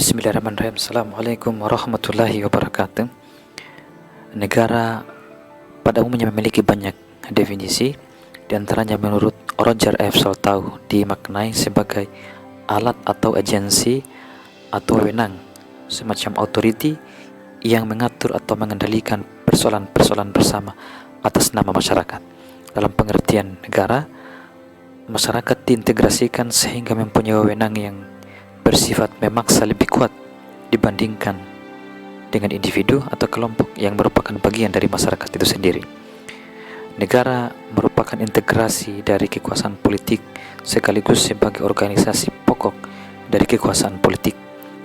Bismillahirrahmanirrahim. Assalamualaikum warahmatullahi wabarakatuh. Negara pada umumnya memiliki banyak definisi, di antaranya menurut Roger F. Soltau dimaknai sebagai alat atau agensi atau wewenang, semacam authority yang mengatur atau mengendalikan persoalan-persoalan bersama atas nama masyarakat. Dalam pengertian negara, masyarakat diintegrasikan sehingga mempunyai wewenang yang bersifat memaksa lebih kuat dibandingkan dengan individu atau kelompok yang merupakan bagian dari masyarakat itu sendiri. Negara merupakan integrasi dari kekuasaan politik sekaligus sebagai organisasi pokok dari kekuasaan politik.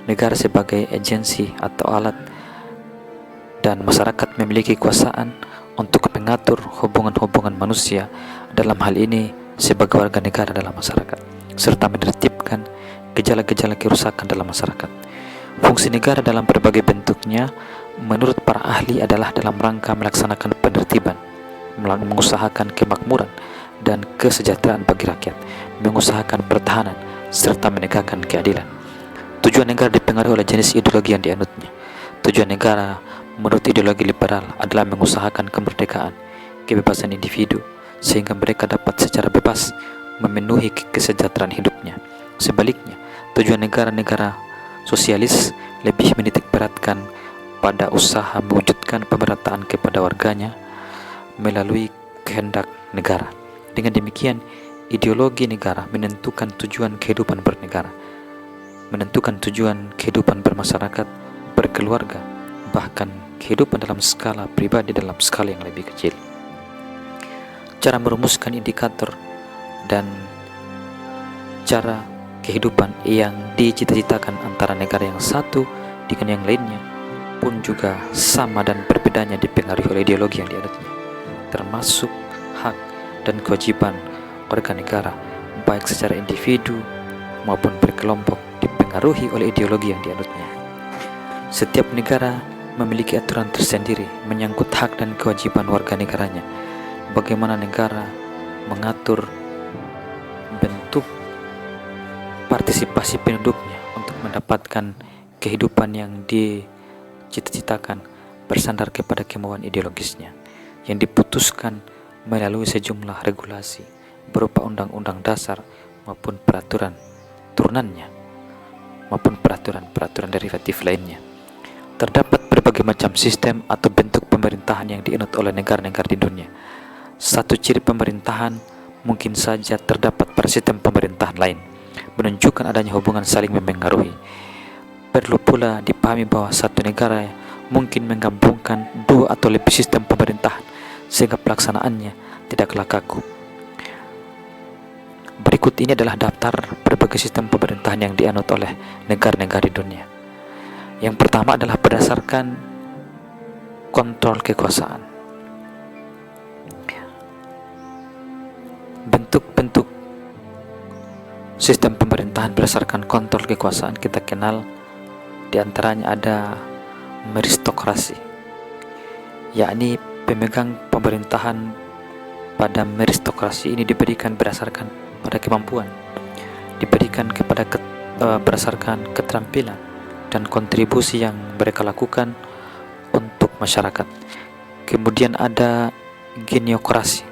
Negara sebagai agensi atau alat, dan masyarakat memiliki kekuasaan untuk mengatur hubungan-hubungan manusia, dalam hal ini sebagai warga negara dalam masyarakat, serta menertibkan gejala-gejala kerusakan dalam masyarakat. Fungsi negara dalam berbagai bentuknya menurut para ahli adalah dalam rangka melaksanakan penertiban, mengusahakan kemakmuran dan kesejahteraan bagi rakyat, mengusahakan pertahanan, serta menegakkan keadilan. Tujuan negara dipengaruhi oleh jenis ideologi yang dianutnya. Tujuan negara menurut ideologi liberal adalah mengusahakan kemerdekaan, kebebasan individu, sehingga mereka dapat secara bebas memenuhi kesejahteraan hidupnya. Sebaliknya, tujuan negara-negara sosialis lebih menitik beratkan pada usaha mewujudkan pemerataan kepada warganya melalui kehendak negara. Dengan demikian, ideologi negara menentukan tujuan kehidupan bernegara, menentukan tujuan kehidupan bermasyarakat, berkeluarga, bahkan kehidupan dalam skala pribadi dalam skala yang lebih kecil. Cara merumuskan indikator dan cara kehidupan yang dicita-citakan antara negara yang satu dengan yang lainnya pun juga sama, dan berbedanya dipengaruhi oleh ideologi yang dianutnya, termasuk hak dan kewajiban warga negara baik secara individu maupun berkelompok dipengaruhi oleh ideologi yang dianutnya. Setiap negara memiliki aturan tersendiri menyangkut hak dan kewajiban warga negaranya. Bagaimana negara mengatur bentuk partisipasi penduduknya untuk mendapatkan kehidupan yang dicita-citakan bersandar kepada kemauan ideologisnya yang diputuskan melalui sejumlah regulasi berupa undang-undang dasar maupun peraturan turunannya maupun peraturan-peraturan derivatif lainnya. Terdapat berbagai macam sistem atau bentuk pemerintahan yang dianut oleh negara-negara di dunia. Satu ciri pemerintahan mungkin saja terdapat pada sistem pemerintahan lain, menunjukkan adanya hubungan saling memengaruhi. Perlu pula dipahami bahwa satu negara mungkin menggabungkan dua atau lebih sistem pemerintahan sehingga pelaksanaannya tidaklah kaku. Berikut ini adalah daftar berbagai sistem pemerintahan yang dianut oleh negara-negara di dunia. Yang pertama adalah berdasarkan kontrol kekuasaan. Bentuk-bentuk sistem pemerintahan berdasarkan kontrol kekuasaan kita kenal, diantaranya ada meristokrasi, yakni pemegang pemerintahan pada meristokrasi ini diberikan berdasarkan pada kemampuan, diberikan kepada berdasarkan keterampilan dan kontribusi yang mereka lakukan untuk masyarakat. Kemudian ada geniokrasi,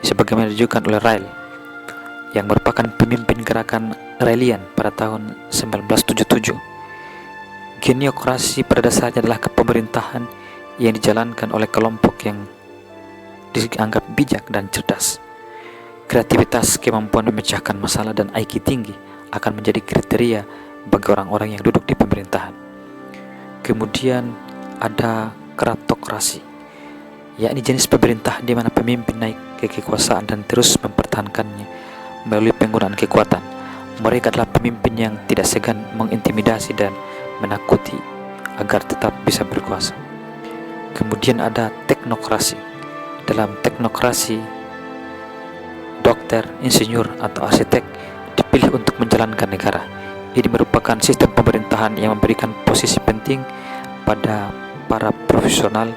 sebagaimana ditunjukkan oleh Ryle, yang merupakan pemimpin gerakan Raelian pada tahun 1977. Geniokrasi pada dasarnya adalah kepemerintahan yang dijalankan oleh kelompok yang dianggap bijak dan cerdas. Kreativitas, kemampuan memecahkan masalah, dan IQ tinggi akan menjadi kriteria bagi orang-orang yang duduk di pemerintahan. Kemudian ada kratokrasi, yakni jenis pemerintahan di mana pemimpin naik ke kekuasaan dan terus mempertahankannya melalui penggunaan kekuatan. Mereka adalah pemimpin yang tidak segan mengintimidasi dan menakuti agar tetap bisa berkuasa. Kemudian ada teknokrasi. Dalam teknokrasi, dokter, insinyur, atau arsitek dipilih untuk menjalankan negara. Ini merupakan sistem pemerintahan yang memberikan posisi penting pada para profesional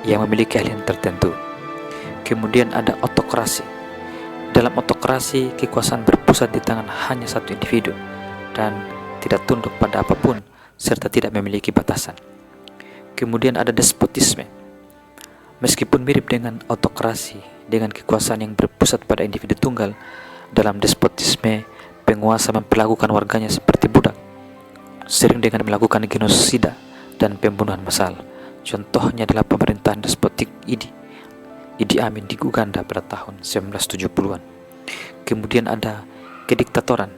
yang memiliki keahlian tertentu. Kemudian ada autokrasi. Dalam autokrasi, kekuasaan berpusat di tangan hanya satu individu dan tidak tunduk pada apapun serta tidak memiliki batasan. Kemudian ada despotisme. Meskipun mirip dengan autokrasi, dengan kekuasaan yang berpusat pada individu tunggal, dalam despotisme penguasa memperlakukan warganya seperti budak, sering dengan melakukan genosida dan pembunuhan massal. Contohnya adalah pemerintahan despotik Idi Amin di Uganda pada tahun 1970-an. Kemudian ada kediktatoran,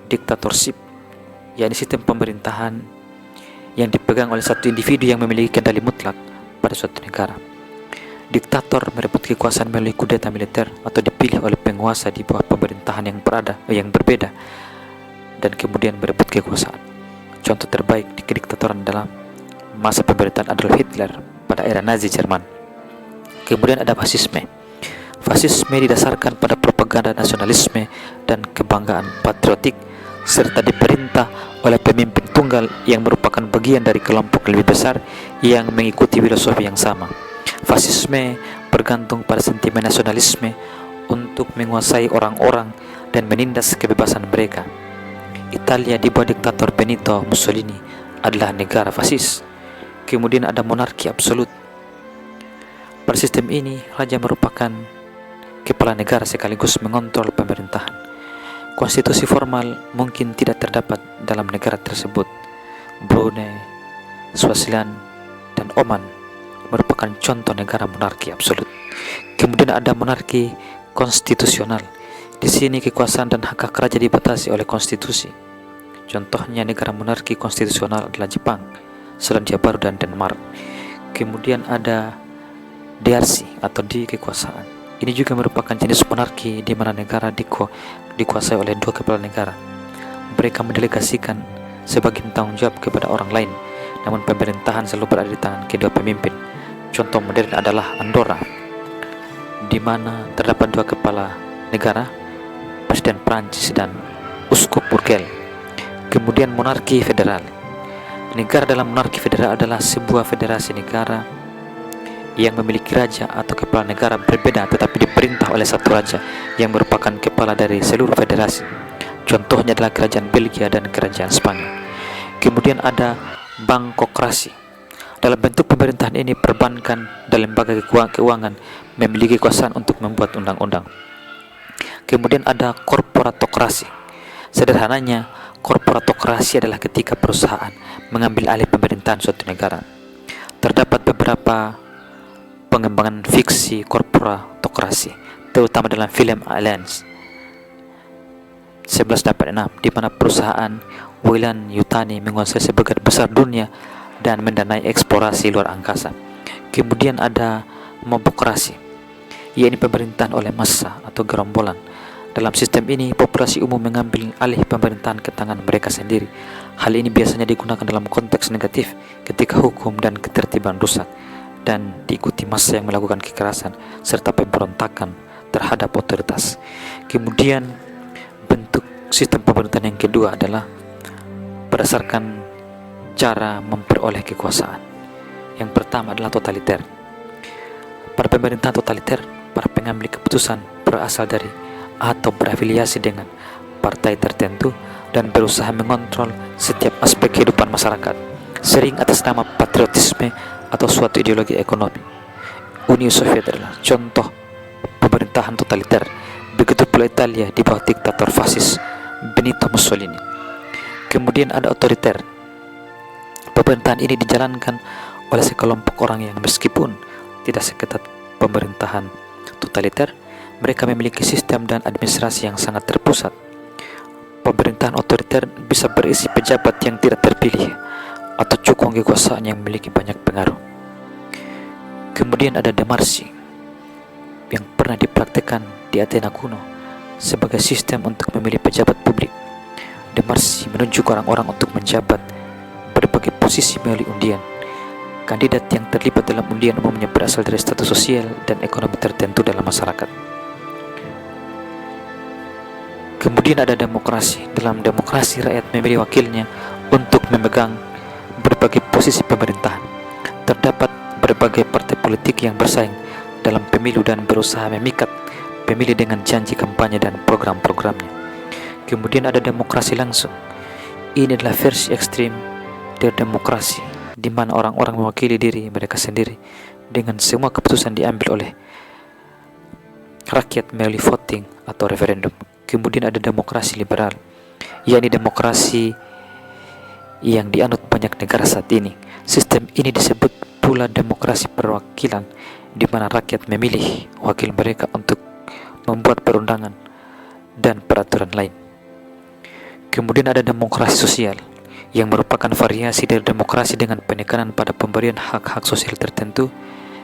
diktatorship, yakni sistem pemerintahan yang dipegang oleh satu individu yang memiliki kendali mutlak pada suatu negara. Diktator merebut kekuasaan melalui kudeta militer atau dipilih oleh penguasa di bawah pemerintahan yang berbeda dan kemudian merebut kekuasaan. Contoh terbaik di kediktatoran dalam masa pemerintahan Adolf Hitler pada era Nazi Jerman. Kemudian ada fasisme. Fasisme didasarkan pada propaganda nasionalisme dan kebanggaan patriotik serta diperintah oleh pemimpin tunggal yang merupakan bagian dari kelompok lebih besar yang mengikuti filosofi yang sama. Fasisme bergantung pada sentimen nasionalisme untuk menguasai orang-orang dan menindas kebebasan mereka. Italia di bawah diktator Benito Mussolini adalah negara fasis. Kemudian ada monarki absolut. Pada sistem ini, raja merupakan kepala negara sekaligus mengontrol pemerintahan. Konstitusi formal mungkin tidak terdapat dalam negara tersebut. Brunei, Swaziland, dan Oman merupakan contoh negara monarki absolut. Kemudian ada monarki konstitusional. Di sini kekuasaan dan hak raja dibatasi oleh konstitusi. Contohnya negara monarki konstitusional adalah Jepang, Selandia Baru, dan Denmark. Kemudian ada diarsi atau kekuasaan. Ini juga merupakan jenis monarki di mana negara dikuasai oleh dua kepala negara. Mereka mendelegasikan sebagian tanggung jawab kepada orang lain, namun pemerintahan selalu berada di tangan kedua pemimpin. Contoh modern adalah Andorra, di mana terdapat dua kepala negara, Presiden Prancis dan Uskup Burgel. Kemudian monarki federal. Negara dalam monarki federal adalah sebuah federasi negara yang memiliki raja atau kepala negara berbeda tetapi diperintah oleh satu raja yang merupakan kepala dari seluruh federasi. Contohnya adalah kerajaan Belgia dan kerajaan Spanyol. Kemudian ada bankokrasi. Dalam bentuk pemerintahan ini, perbankan dan lembaga keuangan memiliki kekuasaan untuk membuat undang-undang. Kemudian ada korporatokrasi. Sederhananya, korporatokrasi adalah ketika perusahaan mengambil alih pemerintahan suatu negara. Terdapat beberapa pengembangan fiksi korporatokrasi, terutama dalam film Aliens 1186, di mana perusahaan Weyland Yutani menguasai sebagian besar dunia dan mendanai eksplorasi luar angkasa. Kemudian ada mobokrasi, yakni pemerintahan oleh massa atau gerombolan. Dalam sistem ini, populasi umum mengambil alih pemerintahan ke tangan mereka sendiri. Hal ini biasanya digunakan dalam konteks negatif ketika hukum dan ketertiban rusak dan diikuti massa yang melakukan kekerasan serta pemberontakan terhadap otoritas. Kemudian bentuk sistem pemerintahan yang kedua adalah berdasarkan cara memperoleh kekuasaan. Yang pertama adalah totaliter. Pada pemerintahan totaliter, para pengambil keputusan berasal dari atau berafiliasi dengan partai tertentu dan berusaha mengontrol setiap aspek kehidupan masyarakat, sering atas nama patriotisme atau suatu ideologi ekonomi. Uni Soviet adalah contoh pemerintahan totaliter. Begitu pula Italia di bawah diktator fasis Benito Mussolini. Kemudian ada otoriter. Pemerintahan ini dijalankan oleh sekelompok orang yang meskipun tidak seketat pemerintahan totaliter, mereka memiliki sistem dan administrasi yang sangat terpusat. Pemerintahan otoriter bisa berisi pejabat yang tidak terpilih atau cukong kekuasaan yang memiliki banyak pengaruh. Kemudian ada demarsi yang pernah dipraktekkan di Athena kuno sebagai sistem untuk memilih pejabat publik. Demarsi menunjuk orang-orang untuk menjabat berbagai posisi melalui undian. Kandidat yang terlibat dalam undian umumnya berasal dari status sosial dan ekonomi tertentu dalam masyarakat. Kemudian ada demokrasi. Dalam demokrasi, rakyat memilih wakilnya untuk memegang berbagai posisi pemerintahan. Terdapat berbagai partai politik yang bersaing dalam pemilu dan berusaha memikat pemilih dengan janji kampanye dan program-programnya. Kemudian ada demokrasi langsung. Ini adalah versi ekstrim dari demokrasi, di mana orang-orang mewakili diri mereka sendiri dengan semua keputusan diambil oleh rakyat melalui voting atau referendum. Kemudian ada demokrasi liberal, yakni demokrasi yang dianut banyak negara saat ini. Sistem ini disebut pula demokrasi perwakilan, di mana rakyat memilih wakil mereka untuk membuat perundangan dan peraturan lain. Kemudian ada demokrasi sosial, yang merupakan variasi dari demokrasi dengan penekanan pada pemberian hak-hak sosial tertentu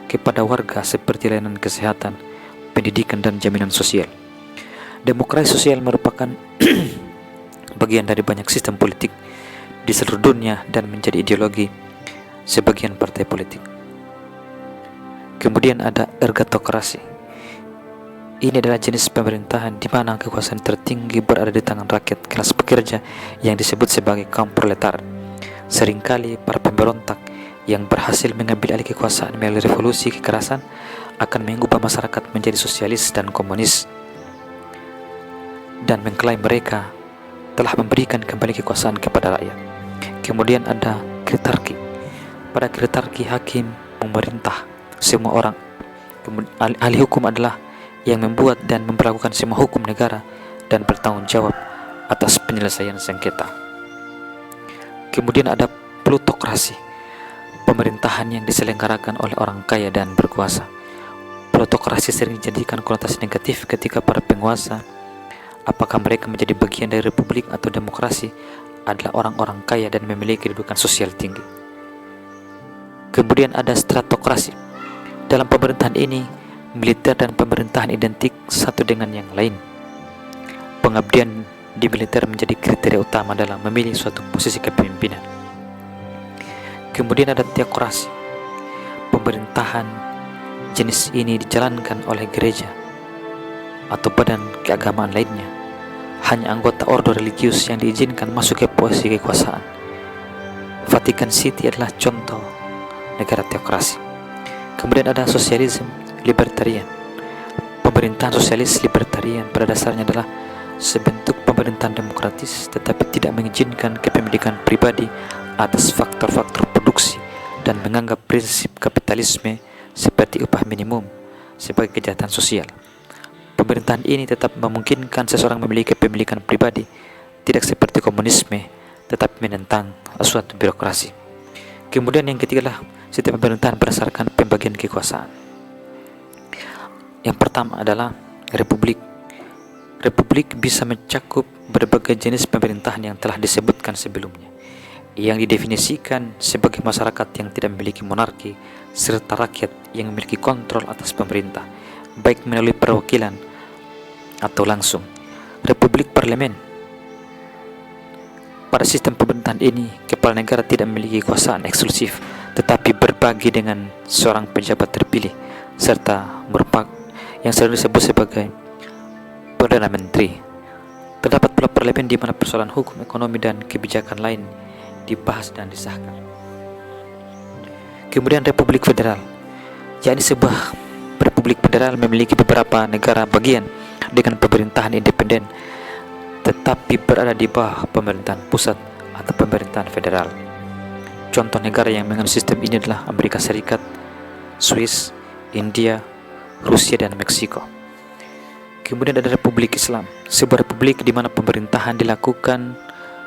kepada warga seperti layanan kesehatan, pendidikan, dan jaminan sosial. Demokrasi sosial merupakan bagian dari banyak sistem politik di seluruh dunia dan menjadi ideologi sebagian partai politik. Kemudian ada ergatokrasi. Ini adalah jenis pemerintahan di mana kekuasaan tertinggi berada di tangan rakyat kelas pekerja yang disebut sebagai kaum proletar. Seringkali para pemberontak yang berhasil mengambil alih kekuasaan melalui revolusi kekerasan akan mengubah masyarakat menjadi sosialis dan komunis, dan mengklaim mereka telah memberikan kembali kekuasaan kepada rakyat. Kemudian ada kritarki. Pada kritarki, hakim memerintah semua orang. Ahli hukum adalah yang membuat dan memperlakukan semua hukum negara dan bertanggung jawab atas penyelesaian sengketa. Kemudian ada plutokrasi, pemerintahan yang diselenggarakan oleh orang kaya dan berkuasa. Plutokrasi sering dijadikan konotasi negatif ketika para penguasa, apakah mereka menjadi bagian dari republik atau demokrasi, adalah orang-orang kaya dan memiliki kedudukan sosial tinggi. Kemudian ada stratokrasi. Dalam pemerintahan ini, militer dan pemerintahan identik satu dengan yang lain. Pengabdian di militer menjadi kriteria utama dalam memilih suatu posisi kepemimpinan. Kemudian ada teokrasi. Pemerintahan jenis ini dijalankan oleh gereja atau badan keagamaan lainnya. Hanya anggota ordo religius yang diizinkan masuk ke posisi kekuasaan. Vatikan City adalah contoh negara teokrasi. Kemudian ada sosialisme libertarian. Pemerintahan sosialis libertarian pada dasarnya adalah sebentuk pemerintahan demokratis, tetapi tidak mengizinkan kepemilikan pribadi atas faktor-faktor produksi dan menganggap prinsip kapitalisme seperti upah minimum sebagai kejahatan sosial. Pemerintahan ini tetap memungkinkan seseorang memiliki kepemilikan pribadi, tidak seperti komunisme, tetapi menentang suatu birokrasi. Kemudian yang ketiga adalah sistem pemerintahan berdasarkan pembagian kekuasaan. Yang pertama adalah republik. Republik bisa mencakup berbagai jenis pemerintahan yang telah disebutkan sebelumnya, yang didefinisikan sebagai masyarakat yang tidak memiliki monarki, serta rakyat yang memiliki kontrol atas pemerintah, baik melalui perwakilan atau langsung. Republik parlemen. Pada sistem pemerintahan ini, kepala negara tidak memiliki kekuasaan eksklusif, tetapi berbagi dengan seorang pejabat terpilih, serta merupakan yang sering disebut sebagai Perdana Menteri. Terdapat pula parlemen di mana persoalan hukum, ekonomi, dan kebijakan lain dibahas dan disahkan. Kemudian Republik Federal, yakni sebuah republik federal memiliki beberapa negara bagian dengan pemerintahan independen, tetapi berada di bawah pemerintahan pusat atau pemerintahan federal. Contoh negara yang menganut sistem ini adalah Amerika Serikat, Swiss, India, Rusia, dan Meksiko. Kemudian ada Republik Islam, sebuah republik di mana pemerintahan dilakukan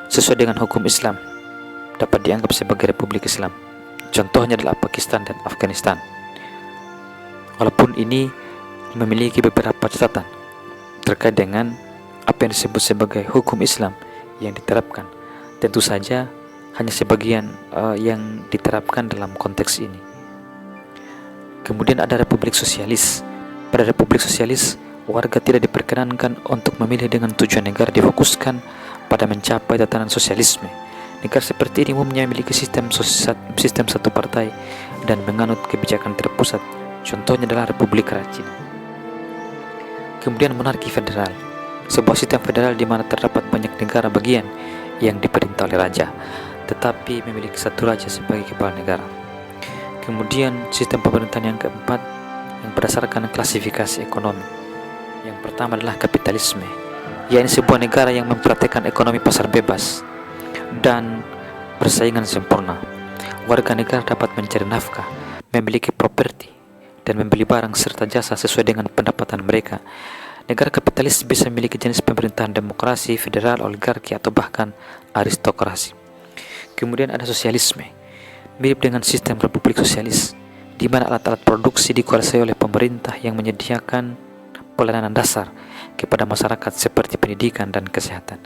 sesuai dengan hukum Islam, dapat dianggap sebagai Republik Islam. Contohnya adalah Pakistan dan Afghanistan. Walaupun ini memiliki beberapa catatan terkait dengan apa yang disebut sebagai hukum Islam yang diterapkan, tentu saja hanya sebagian yang diterapkan dalam konteks ini. Kemudian ada Republik Sosialis. Pada Republik Sosialis, warga tidak diperkenankan untuk memilih dengan tujuan negara difokuskan pada mencapai tatanan sosialisme. Negara seperti ini umumnya memiliki sistem satu partai dan menganut kebijakan terpusat. Contohnya adalah Republik Cina. Kemudian monarki federal, sebuah sistem federal di mana terdapat banyak negara bagian yang diperintah oleh raja, tetapi memiliki satu raja sebagai kepala negara. Kemudian sistem pemerintahan yang keempat yang berdasarkan klasifikasi ekonomi. Yang pertama adalah kapitalisme, yakni sebuah negara yang mempraktikkan ekonomi pasar bebas, dan persaingan sempurna. Warga negara dapat mencari nafkah, memiliki properti, dan membeli barang serta jasa sesuai dengan pendapatan mereka. Negara kapitalis bisa memiliki jenis pemerintahan demokrasi, federal, oligarki, atau bahkan aristokrasi. Kemudian ada sosialisme, mirip dengan sistem republik sosialis, di mana alat-alat produksi dikuasai oleh pemerintah yang menyediakan pelayanan dasar kepada masyarakat seperti pendidikan dan kesehatan.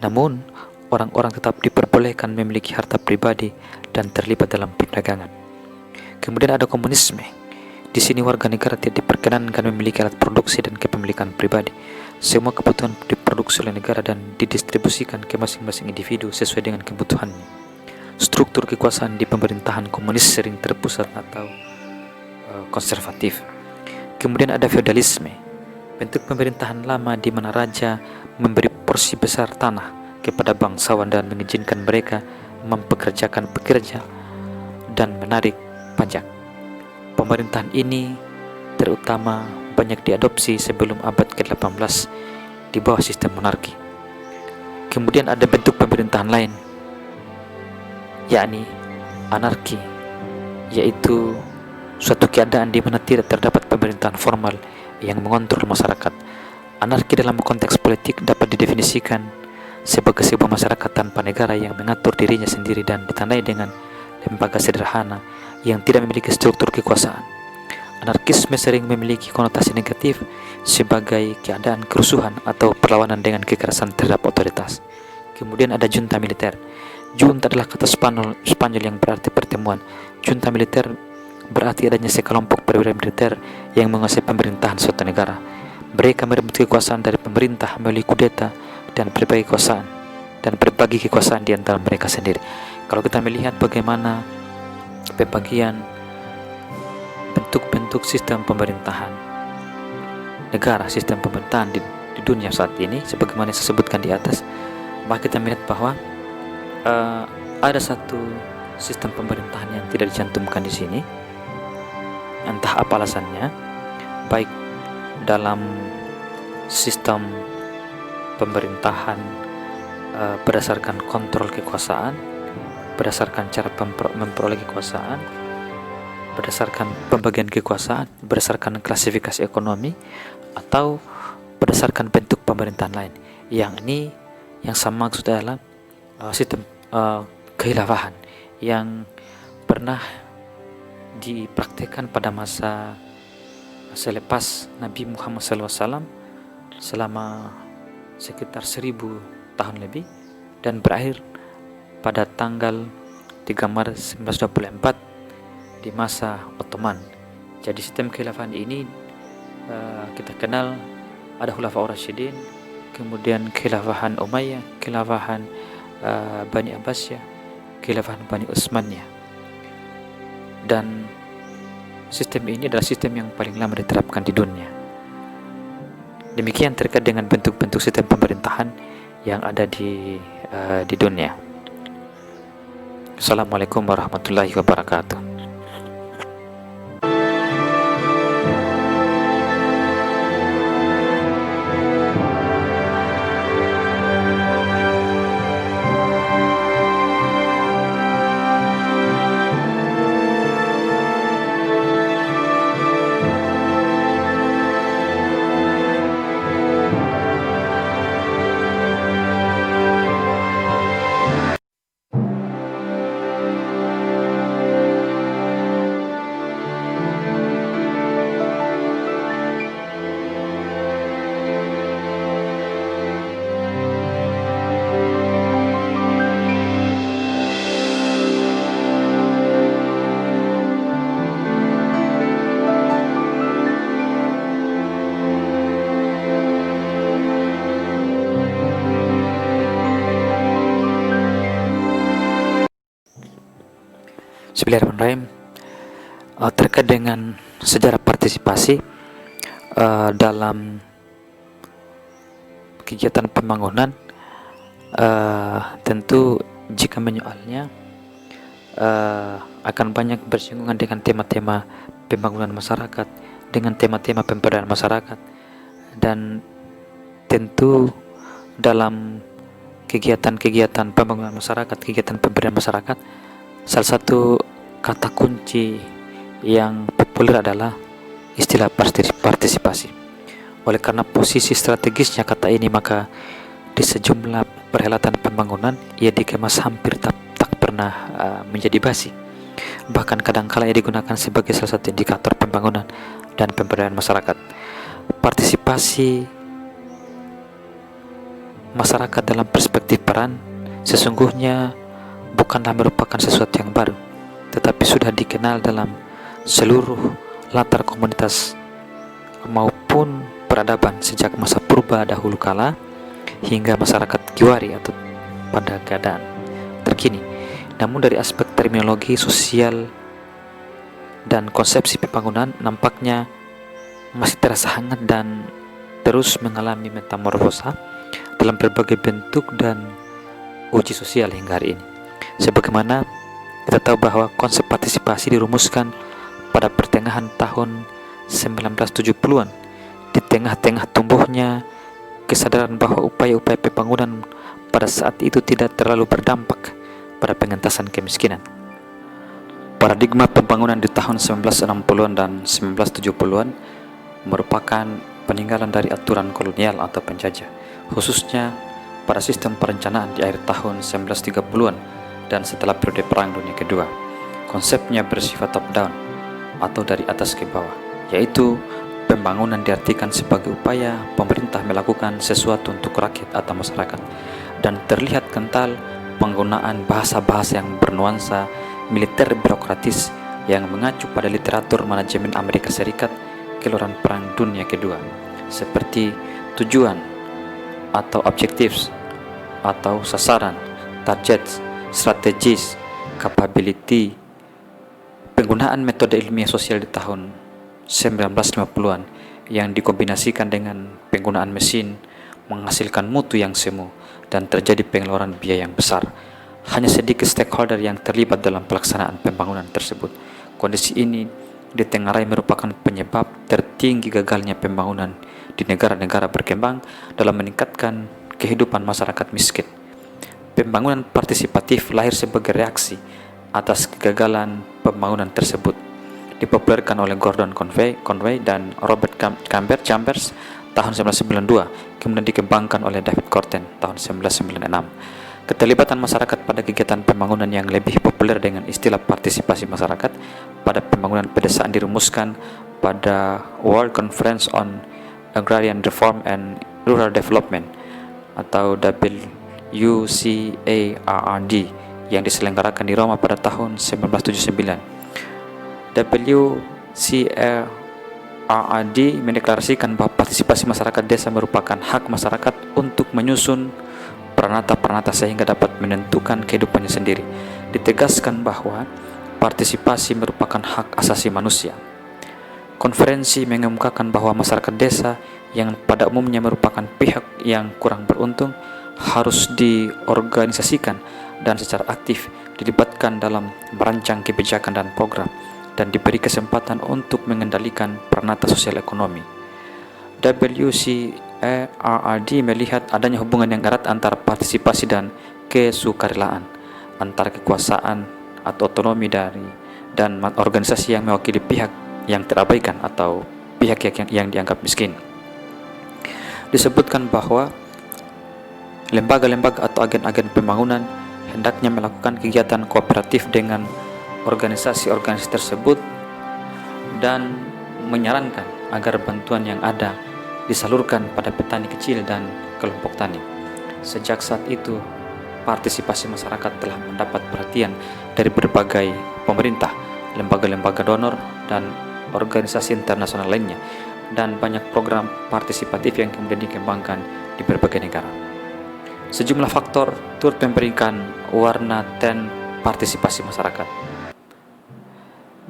Namun, orang-orang tetap diperbolehkan memiliki harta pribadi dan terlibat dalam perdagangan. Kemudian ada komunisme. Di sini warga negara tidak diperkenankan memiliki alat produksi dan kepemilikan pribadi. Semua kebutuhan diproduksi oleh negara dan didistribusikan ke masing-masing individu sesuai dengan kebutuhannya. Struktur kekuasaan di pemerintahan komunis sering terpusat atau konservatif. Kemudian ada feodalisme, bentuk pemerintahan lama di mana raja memberi porsi besar tanah kepada bangsawan dan mengizinkan mereka mempekerjakan pekerja dan menarik pajak. Pemerintahan ini terutama banyak diadopsi sebelum abad ke-18 di bawah sistem monarki. Kemudian ada bentuk pemerintahan lain, yakni anarki, yaitu suatu keadaan di mana tidak terdapat pemerintahan formal yang mengontrol masyarakat. Anarki dalam konteks politik dapat didefinisikan sebagai sebuah masyarakat tanpa negara yang mengatur dirinya sendiri dan ditandai dengan lembaga sederhana yang tidak memiliki struktur kekuasaan. Anarkisme sering memiliki konotasi negatif sebagai keadaan kerusuhan atau perlawanan dengan kekerasan terhadap otoritas. Kemudian ada junta militer. Junta adalah kata Spanyol yang berarti pertemuan. Junta militer berarti adanya sekelompok perwira militer yang menguasai pemerintahan suatu negara. Mereka merebut kekuasaan dari pemerintah melalui kudeta dan berbagi kekuasaan di antara mereka sendiri. Kalau kita melihat bagaimana pembagian bentuk-bentuk sistem pemerintahan negara, sistem pemerintahan di dunia saat ini, sebagaimana saya sebutkan di atas, maka kita melihat bahwa ada satu sistem pemerintahan yang tidak dicantumkan di sini. Entah apa alasannya, baik dalam sistem pemerintahan berdasarkan kontrol kekuasaan, berdasarkan cara memperoleh kekuasaan, berdasarkan pembagian kekuasaan, berdasarkan klasifikasi ekonomi, atau berdasarkan bentuk pemerintahan lain. Yang ini yang sama maksudnya adalah sistem kehilafahan yang pernah dipraktikkan pada masa selepas Nabi Muhammad SAW selama sekitar 1000 tahun lebih dan berakhir pada tanggal 3 Maret 1924 di masa Ottoman. Jadi sistem kekhilafahan ini kita kenal ada Khulafaur Rasyidin, kemudian kekhilafahan Umayyah, kekhilafahan Bani Abbasiyah, kekhilafahan Bani Utsmaniyah. Dan sistem ini adalah sistem yang paling lama diterapkan di dunia. Demikian terkait dengan bentuk-bentuk sistem pemerintahan yang ada di dunia. Assalamualaikum warahmatullahi wabarakatuh. Bismillahirrahmanirrahim. Terkait dengan sejarah partisipasi dalam kegiatan pembangunan, tentu jika menyoalnya akan banyak bersinggungan dengan tema-tema pembangunan masyarakat, dengan tema-tema pemberdayaan masyarakat, dan tentu dalam kegiatan-kegiatan pembangunan masyarakat, kegiatan pemberdayaan masyarakat, salah satu kata kunci yang populer adalah istilah partisipasi. Oleh karena posisi strategisnya kata ini, maka di sejumlah perhelatan pembangunan ia dikemas hampir tak pernah menjadi basi. Bahkan kadangkala ia digunakan sebagai salah satu indikator pembangunan dan pemberdayaan masyarakat. Partisipasi masyarakat dalam perspektif peran sesungguhnya bukanlah merupakan sesuatu yang baru, tetapi sudah dikenal dalam seluruh latar komunitas maupun peradaban sejak masa purba dahulu kala hingga masyarakat Kiwari atau pada keadaan terkini. Namun dari aspek terminologi sosial dan konsepsi pembangunan nampaknya masih terasa hangat dan terus mengalami metamorfosa dalam berbagai bentuk dan uji sosial hingga hari ini. Sebagaimana kita tahu bahwa konsep partisipasi dirumuskan pada pertengahan tahun 1970-an di tengah-tengah tumbuhnya kesadaran bahwa upaya-upaya pembangunan pada saat itu tidak terlalu berdampak pada pengentasan kemiskinan. Paradigma pembangunan di tahun 1960-an dan 1970-an merupakan peninggalan dari aturan kolonial atau penjajah, khususnya pada sistem perencanaan di akhir tahun 1930-an dan setelah periode Perang Dunia Kedua. Konsepnya bersifat top-down atau dari atas ke bawah, yaitu pembangunan diartikan sebagai upaya pemerintah melakukan sesuatu untuk rakyat atau masyarakat, dan terlihat kental penggunaan bahasa-bahasa yang bernuansa militer birokratis yang mengacu pada literatur manajemen Amerika Serikat keluaran Perang Dunia Kedua, seperti tujuan atau objectives atau sasaran, targets, strategies, capability. Penggunaan metode ilmiah sosial di tahun 1950-an yang dikombinasikan dengan penggunaan mesin menghasilkan mutu yang semu dan terjadi pengeluaran biaya yang besar. Hanya sedikit stakeholder yang terlibat dalam pelaksanaan pembangunan tersebut. Kondisi ini ditengarai merupakan penyebab tertinggi gagalnya pembangunan di negara-negara berkembang dalam meningkatkan kehidupan masyarakat miskin. Pembangunan partisipatif lahir sebagai reaksi atas kegagalan pembangunan tersebut, dipopulerkan oleh Gordon Conway dan Robert Chambers tahun 1992, kemudian dikembangkan oleh David Corten tahun 1996. Keterlibatan masyarakat pada kegiatan pembangunan yang lebih populer dengan istilah partisipasi masyarakat pada pembangunan pedesaan dirumuskan pada World Conference on Agrarian Reform and Rural Development atau WCARRD yang diselenggarakan di Roma pada tahun 1979. WCARRD mendeklarasikan bahwa partisipasi masyarakat desa merupakan hak masyarakat untuk menyusun peranata-peranata sehingga dapat menentukan kehidupannya sendiri. Ditegaskan bahwa partisipasi merupakan hak asasi manusia. Konferensi mengemukakan bahwa masyarakat desa yang pada umumnya merupakan pihak yang kurang beruntung harus diorganisasikan dan secara aktif dilibatkan dalam merancang kebijakan dan program dan diberi kesempatan untuk mengendalikan peranata sosial ekonomi. WCARRD melihat adanya hubungan yang erat antara partisipasi dan kesukarelaan, antara kekuasaan atau otonomi dan organisasi yang mewakili pihak yang terabaikan atau pihak yang dianggap miskin. Disebutkan bahwa lembaga-lembaga atau agen-agen pembangunan hendaknya melakukan kegiatan kooperatif dengan organisasi-organisasi tersebut dan menyarankan agar bantuan yang ada disalurkan pada petani kecil dan kelompok tani. Sejak saat itu, partisipasi masyarakat telah mendapat perhatian dari berbagai pemerintah, lembaga-lembaga donor, dan organisasi internasional lainnya, dan banyak program partisipatif yang kemudian dikembangkan di berbagai negara. Sejumlah faktor turut memberikan warna tren partisipasi masyarakat.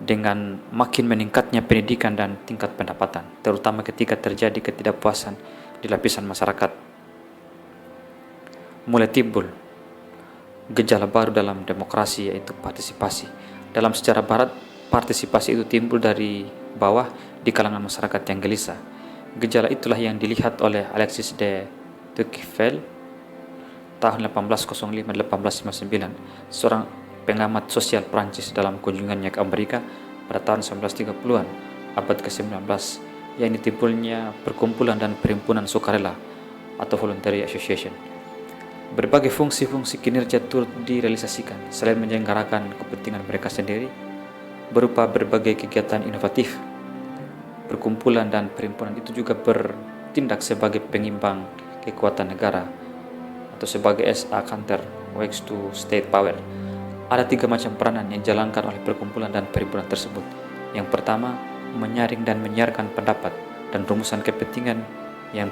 Dengan makin meningkatnya pendidikan dan tingkat pendapatan, terutama ketika terjadi ketidakpuasan di lapisan masyarakat, mulai timbul gejala baru dalam demokrasi, yaitu partisipasi. Dalam sejarah barat, partisipasi itu timbul dari bawah di kalangan masyarakat yang gelisah. Gejala itulah yang dilihat oleh Alexis de Tocqueville tahun 1805-1859, seorang pengamat sosial Prancis dalam kunjungannya ke Amerika pada tahun 1930-an abad ke-19, yang timbulnya perkumpulan dan perhimpunan sukarela atau voluntary association. Berbagai fungsi-fungsi kinerja turut direalisasikan selain menyelenggarakan kepentingan mereka sendiri berupa berbagai kegiatan inovatif. Perkumpulan dan perhimpunan itu juga bertindak sebagai pengimbang kekuatan negara atau sebagai SA counter weights to state power. Ada 3 macam peranan yang dijalankan oleh perkumpulan dan perhimpunan tersebut. Yang pertama, menyaring dan menyiarkan pendapat dan rumusan kepentingan yang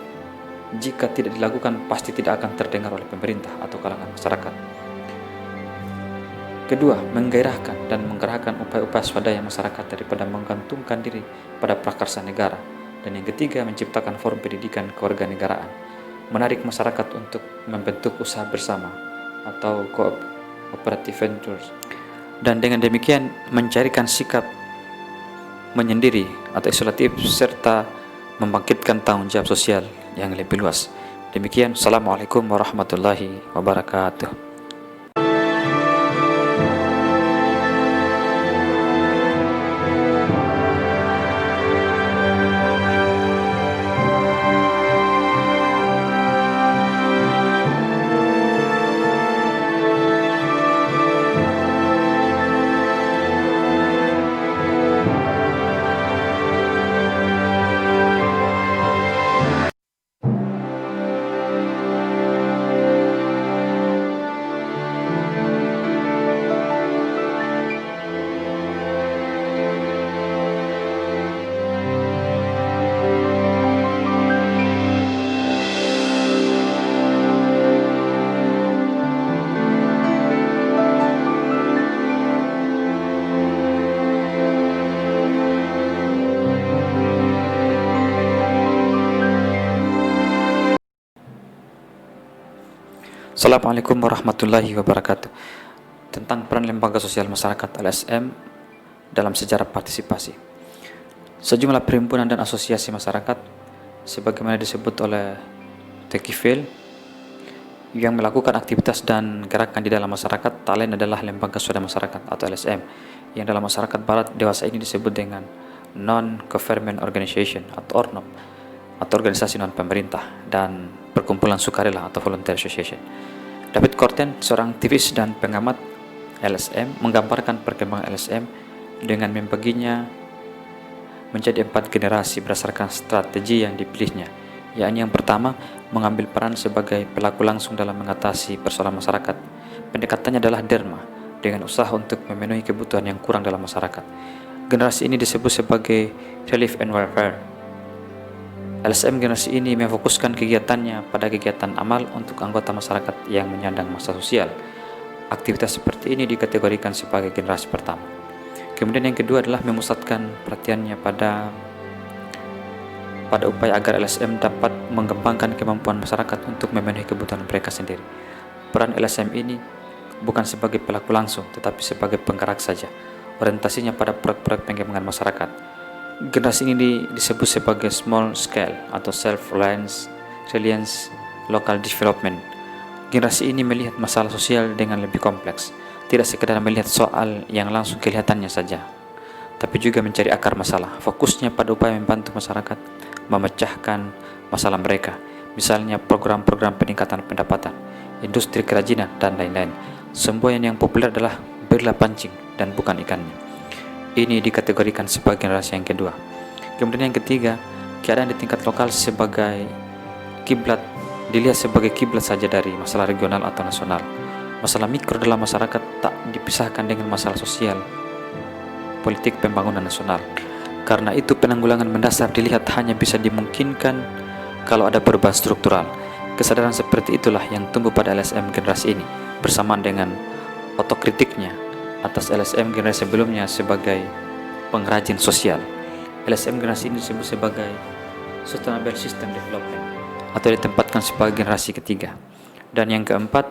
jika tidak dilakukan pasti tidak akan terdengar oleh pemerintah atau kalangan masyarakat. Kedua, menggairahkan dan menggerakkan upaya-upaya swadaya masyarakat daripada menggantungkan diri pada prakarsa negara. Dan yang ketiga, menciptakan forum pendidikan kewarganegaraan, menarik masyarakat untuk membentuk usaha bersama atau cooperative ventures. Dan dengan demikian mencarikan sikap menyendiri atau isolatif serta membangkitkan tanggung jawab sosial yang lebih luas. Demikian, Assalamualaikum warahmatullahi wabarakatuh. Assalamualaikum warahmatullahi wabarakatuh. Tentang peran lembaga sosial masyarakat LSM dalam sejarah partisipasi. Sejumlah perhimpunan dan asosiasi masyarakat sebagaimana disebut oleh Tocqueville yang melakukan aktivitas dan gerakan di dalam masyarakat tak lain adalah lembaga swadaya masyarakat atau LSM, yang dalam masyarakat barat dewasa ini disebut dengan non-government organization atau ORNOP atau organisasi non-pemerintah, dan perkumpulan sukarela atau voluntary association. David Korten, seorang aktivis dan pengamat LSM, menggambarkan perkembangan LSM dengan membaginya menjadi 4 generasi berdasarkan strategi yang dipilihnya, yakni yang pertama, mengambil peran sebagai pelaku langsung dalam mengatasi persoalan masyarakat. Pendekatannya adalah derma, dengan usaha untuk memenuhi kebutuhan yang kurang dalam masyarakat. Generasi ini disebut sebagai relief and welfare. LSM generasi ini memfokuskan kegiatannya pada kegiatan amal untuk anggota masyarakat yang menyandang masalah sosial. Aktivitas seperti ini dikategorikan sebagai generasi pertama. Kemudian yang kedua adalah memusatkan perhatiannya pada upaya agar LSM dapat mengembangkan kemampuan masyarakat untuk memenuhi kebutuhan mereka sendiri. Peran LSM ini bukan sebagai pelaku langsung, tetapi sebagai penggerak saja. Orientasinya pada proyek-proyek pengembangan masyarakat. Generasi ini disebut sebagai small scale atau self-reliance local development. Generasi ini melihat masalah sosial dengan lebih kompleks, tidak sekedar melihat soal yang langsung kelihatannya saja, tapi juga mencari akar masalah. Fokusnya pada upaya membantu masyarakat memecahkan masalah mereka, misalnya program-program peningkatan pendapatan, industri kerajinan, dan lain-lain. Semboyan yang populer adalah berilah pancing dan bukan ikannya. Ini dikategorikan sebagai generasi yang kedua. Kemudian yang ketiga, keadaan di tingkat lokal sebagai kiblat, dilihat sebagai kiblat saja dari masalah regional atau nasional. Masalah mikro dalam masyarakat tak dipisahkan dengan masalah sosial, politik pembangunan nasional. Karena itu penanggulangan mendasar dilihat hanya bisa dimungkinkan kalau ada perubahan struktural. Kesadaran seperti itulah yang tumbuh pada LSM generasi ini, bersamaan dengan otokritiknya atas LSM generasi sebelumnya sebagai pengrajin sosial. LSM generasi ini disebut sebagai Sustainable System Development atau ditempatkan sebagai generasi ketiga. Dan yang keempat,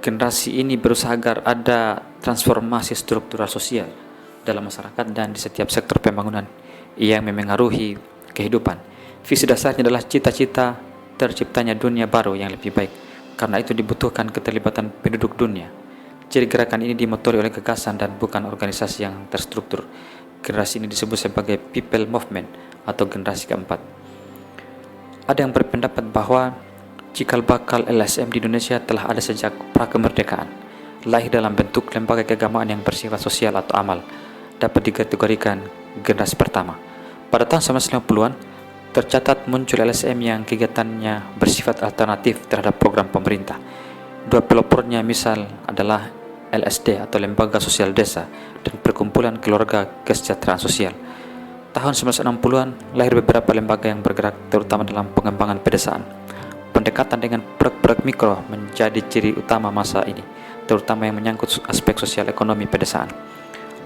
generasi ini berusaha agar ada transformasi struktural sosial dalam masyarakat dan di setiap sektor pembangunan yang memengaruhi kehidupan. Visi dasarnya adalah cita-cita terciptanya dunia baru yang lebih baik Karena itu dibutuhkan keterlibatan penduduk dunia. Jadi gerakan ini dimotori oleh gagasan dan bukan organisasi yang terstruktur. Generasi ini disebut sebagai People Movement atau generasi keempat. Ada yang berpendapat bahwa cikal bakal LSM di Indonesia telah ada sejak prakemerdekaan, lahir dalam bentuk lembaga keagamaan yang bersifat sosial atau amal, dapat dikategorikan generasi pertama. Pada tahun 1950-an, tercatat muncul LSM yang kegiatannya bersifat alternatif terhadap program pemerintah. Dua pelopornya misal adalah LSD atau Lembaga Sosial Desa dan Perkumpulan Keluarga Kesejahteraan Sosial. Tahun 1960-an lahir beberapa lembaga yang bergerak terutama dalam pengembangan pedesaan. Pendekatan dengan proyek-proyek mikro menjadi ciri utama masa ini, terutama yang menyangkut aspek sosial ekonomi pedesaan.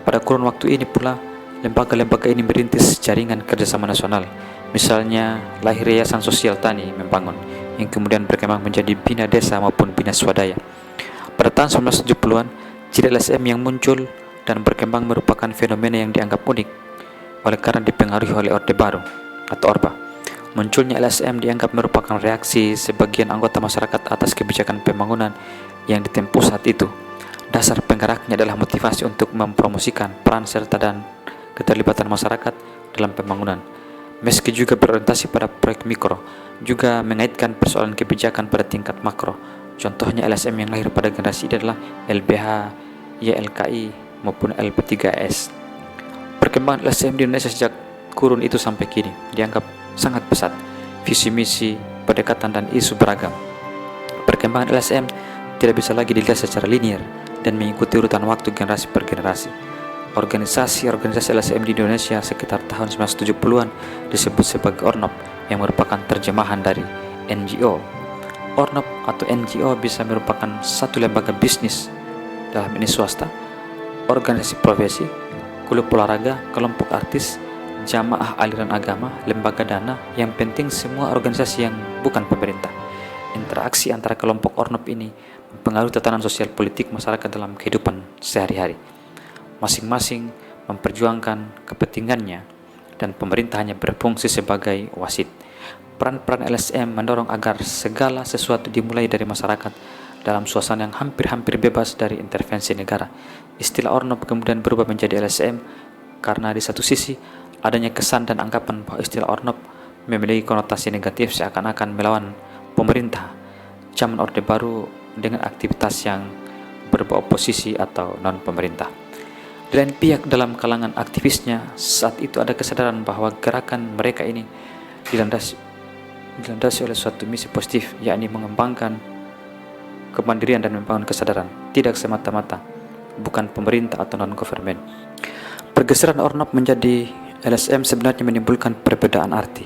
Pada kurun waktu ini pula, lembaga-lembaga ini merintis jaringan kerjasama nasional. Misalnya, lahir Yayasan Sosial Tani membangun, yang kemudian berkembang menjadi Bina Desa maupun Bina Swadaya. Pada tahun 1970-an, ciri LSM yang muncul dan berkembang merupakan fenomena yang dianggap unik oleh karena dipengaruhi oleh Orde Baru atau Orba. Munculnya LSM dianggap merupakan reaksi sebagian anggota masyarakat atas kebijakan pembangunan yang ditempuh saat itu. Dasar penggeraknya adalah motivasi untuk mempromosikan peran serta dan keterlibatan masyarakat dalam pembangunan. Meski juga berorientasi pada proyek mikro, juga mengaitkan persoalan kebijakan pada tingkat makro. Contohnya LSM yang lahir pada generasi ini adalah LBH, YLKI, maupun LP3S. Perkembangan LSM di Indonesia sejak kurun itu sampai kini dianggap sangat pesat. Visi misi, pendekatan, dan isu beragam. Perkembangan LSM tidak bisa lagi dilihat secara linear dan mengikuti urutan waktu generasi per generasi. Organisasi-organisasi LSM di Indonesia sekitar tahun 1970-an disebut sebagai ORNOP yang merupakan terjemahan dari NGO. ORNOP atau NGO bisa merupakan satu lembaga bisnis, dalam ini swasta, organisasi profesi, klub olahraga, kelompok artis, jamaah aliran agama, lembaga dana, yang penting semua organisasi yang bukan pemerintah. Interaksi antara kelompok ORNOP ini mempengaruhi tatanan sosial politik masyarakat dalam kehidupan sehari-hari. Masing-masing memperjuangkan kepentingannya dan pemerintah hanya berfungsi sebagai wasit. Peran-peran LSM mendorong agar segala sesuatu dimulai dari masyarakat dalam suasana yang hampir-hampir bebas dari intervensi negara. Istilah ORNOP kemudian berubah menjadi LSM karena di satu sisi adanya kesan dan anggapan bahwa istilah ORNOP memiliki konotasi negatif seakan-akan melawan pemerintah zaman Orde Baru dengan aktivitas yang berbau oposisi atau non-pemerintah. Di lain pihak, dalam kalangan aktivisnya saat itu ada kesadaran bahwa gerakan mereka ini dilandasi oleh suatu misi positif, yakni mengembangkan kemandirian dan membangun kesadaran, tidak semata-mata bukan pemerintah atau non-government. Pergeseran ORNOP menjadi LSM sebenarnya menimbulkan perbedaan arti.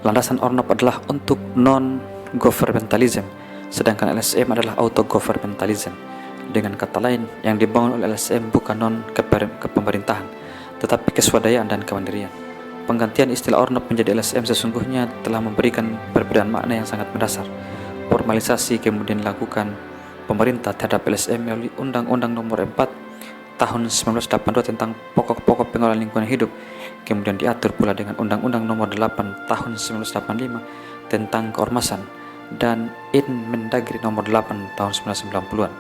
Landasan ORNOP adalah untuk non-governmentalism, sedangkan LSM adalah auto-governmentalism. Dengan kata lain, yang dibangun oleh LSM bukan non-kepemerintahan, tetapi keswadayaan dan kemandirian. Penggantian istilah ORNOP menjadi LSM sesungguhnya telah memberikan perbedaan makna yang sangat mendasar. Formalisasi kemudian dilakukan pemerintah terhadap LSM melalui Undang-Undang Nomor 4 Tahun 1982 tentang pokok-pokok pengelolaan lingkungan hidup, kemudian diatur pula dengan Undang-Undang Nomor 8 Tahun 1985 tentang keormasan dan Mendagri Nomor 8 Tahun 1990-an.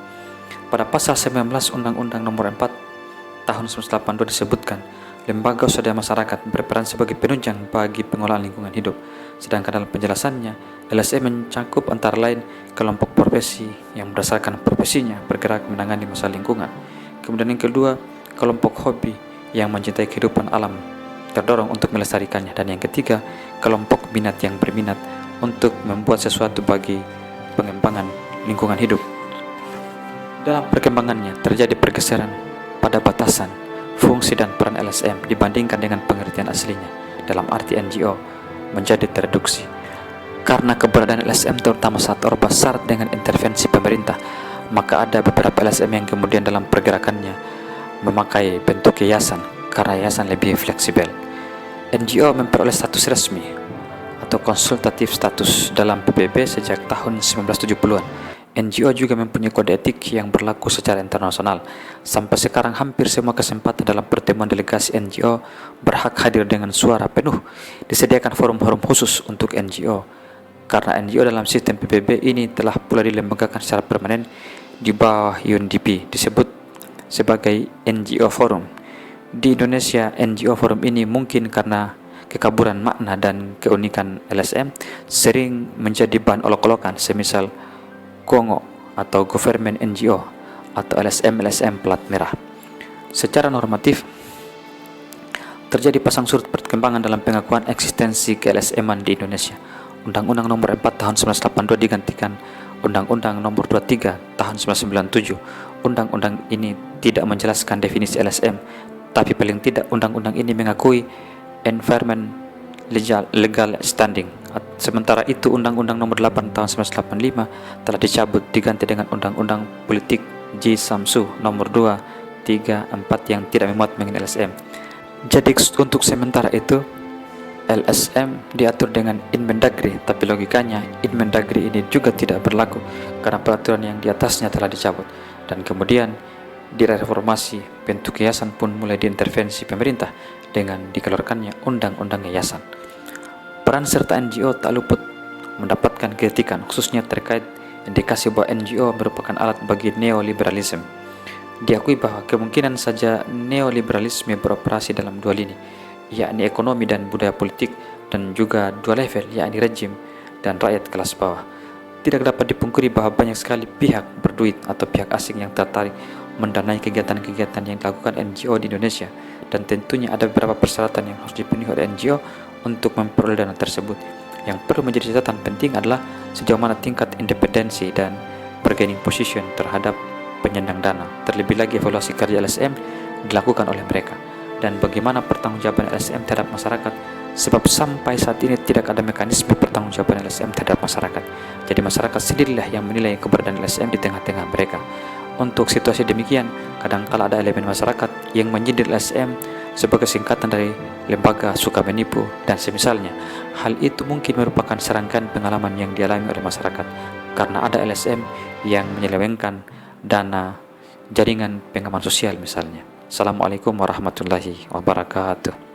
Pada pasal 19 Undang-Undang Nomor 4 Tahun 1982 disebutkan, lembaga swadaya masyarakat berperan sebagai penunjang bagi pengelolaan lingkungan hidup. Sedangkan dalam penjelasannya, LSM mencakup antara lain kelompok profesi yang berdasarkan profesinya bergerak menangani masalah lingkungan. Kemudian yang kedua, kelompok hobi yang mencintai kehidupan alam terdorong untuk melestarikannya. Dan yang ketiga, kelompok minat yang berminat untuk membuat sesuatu bagi pengembangan lingkungan hidup. Dalam perkembangannya terjadi pergeseran pada batasan, fungsi dan peran LSM dibandingkan dengan pengertian aslinya dalam arti NGO menjadi tereduksi. Karena keberadaan LSM terutama saat Orba syarat dengan intervensi pemerintah, maka ada beberapa LSM yang kemudian dalam pergerakannya memakai bentuk yayasan karena yayasan lebih fleksibel. NGO memperoleh status resmi atau konsultatif status dalam PBB sejak tahun 1970-an. NGO juga mempunyai kode etik yang berlaku secara internasional. Sampai sekarang hampir semua kesempatan dalam pertemuan delegasi NGO berhak hadir dengan suara penuh. Disediakan forum-forum khusus untuk NGO karena NGO dalam sistem PBB ini telah pula dilembagakan secara permanen di bawah UNDP, disebut sebagai NGO Forum. Di Indonesia, NGO Forum ini mungkin karena kekaburan makna dan keunikan LSM sering menjadi bahan olok-olokan, semisal Kongo atau Government NGO atau LSM plat merah. Secara normatif, terjadi pasang surut perkembangan dalam pengakuan eksistensi ke-LSM-an di Indonesia. Undang-Undang Nomor 4 Tahun 1982 digantikan Undang-Undang Nomor 23 Tahun 1997. Undang-undang ini tidak menjelaskan definisi LSM, tapi paling tidak undang-undang ini mengakui environment legal standing. Sementara itu Undang-Undang Nomor 8 Tahun 1985 telah dicabut, diganti dengan Undang-Undang Politik J. Samsu Nomor 2, 3, 4 yang tidak memuat mengenai LSM. Jadi untuk sementara itu LSM diatur dengan Inmendagri, tapi logikanya Inmendagri ini juga tidak berlaku karena peraturan yang di atasnya telah dicabut. Dan kemudian direformasi, bentuk yayasan pun mulai diintervensi pemerintah dengan dikeluarkannya Undang-Undang Yayasan. Peran serta NGO tak luput mendapatkan kritikan, khususnya terkait indikasi bahwa NGO merupakan alat bagi neoliberalisme. Diakui bahwa kemungkinan saja neoliberalisme beroperasi dalam dua lini, yakni ekonomi dan budaya politik, dan juga dua level, yakni rejim dan rakyat kelas bawah. Tidak dapat dipungkiri bahwa banyak sekali pihak berduit atau pihak asing yang tertarik mendanai kegiatan-kegiatan yang dilakukan NGO di Indonesia, dan tentunya ada beberapa persyaratan yang harus dipenuhi oleh NGO untuk memperoleh dana tersebut. Yang perlu menjadi catatan penting adalah sejauh mana tingkat independensi dan bargaining position terhadap penyandang dana, terlebih lagi evaluasi kerja LSM dilakukan oleh mereka, dan bagaimana pertanggungjawaban LSM terhadap masyarakat, sebab sampai saat ini tidak ada mekanisme pertanggungjawaban LSM terhadap masyarakat. Jadi masyarakat sendirilah yang menilai keberadaan LSM di tengah-tengah mereka. Untuk situasi demikian, kadangkala ada elemen masyarakat yang menyindir LSM sebagai singkatan dari lembaga suka menipu dan semisalnya. Hal itu mungkin merupakan serangkaian pengalaman yang dialami oleh masyarakat karena ada LSM yang menyelewengkan dana jaringan pengaman sosial misalnya. Assalamualaikum warahmatullahi wabarakatuh.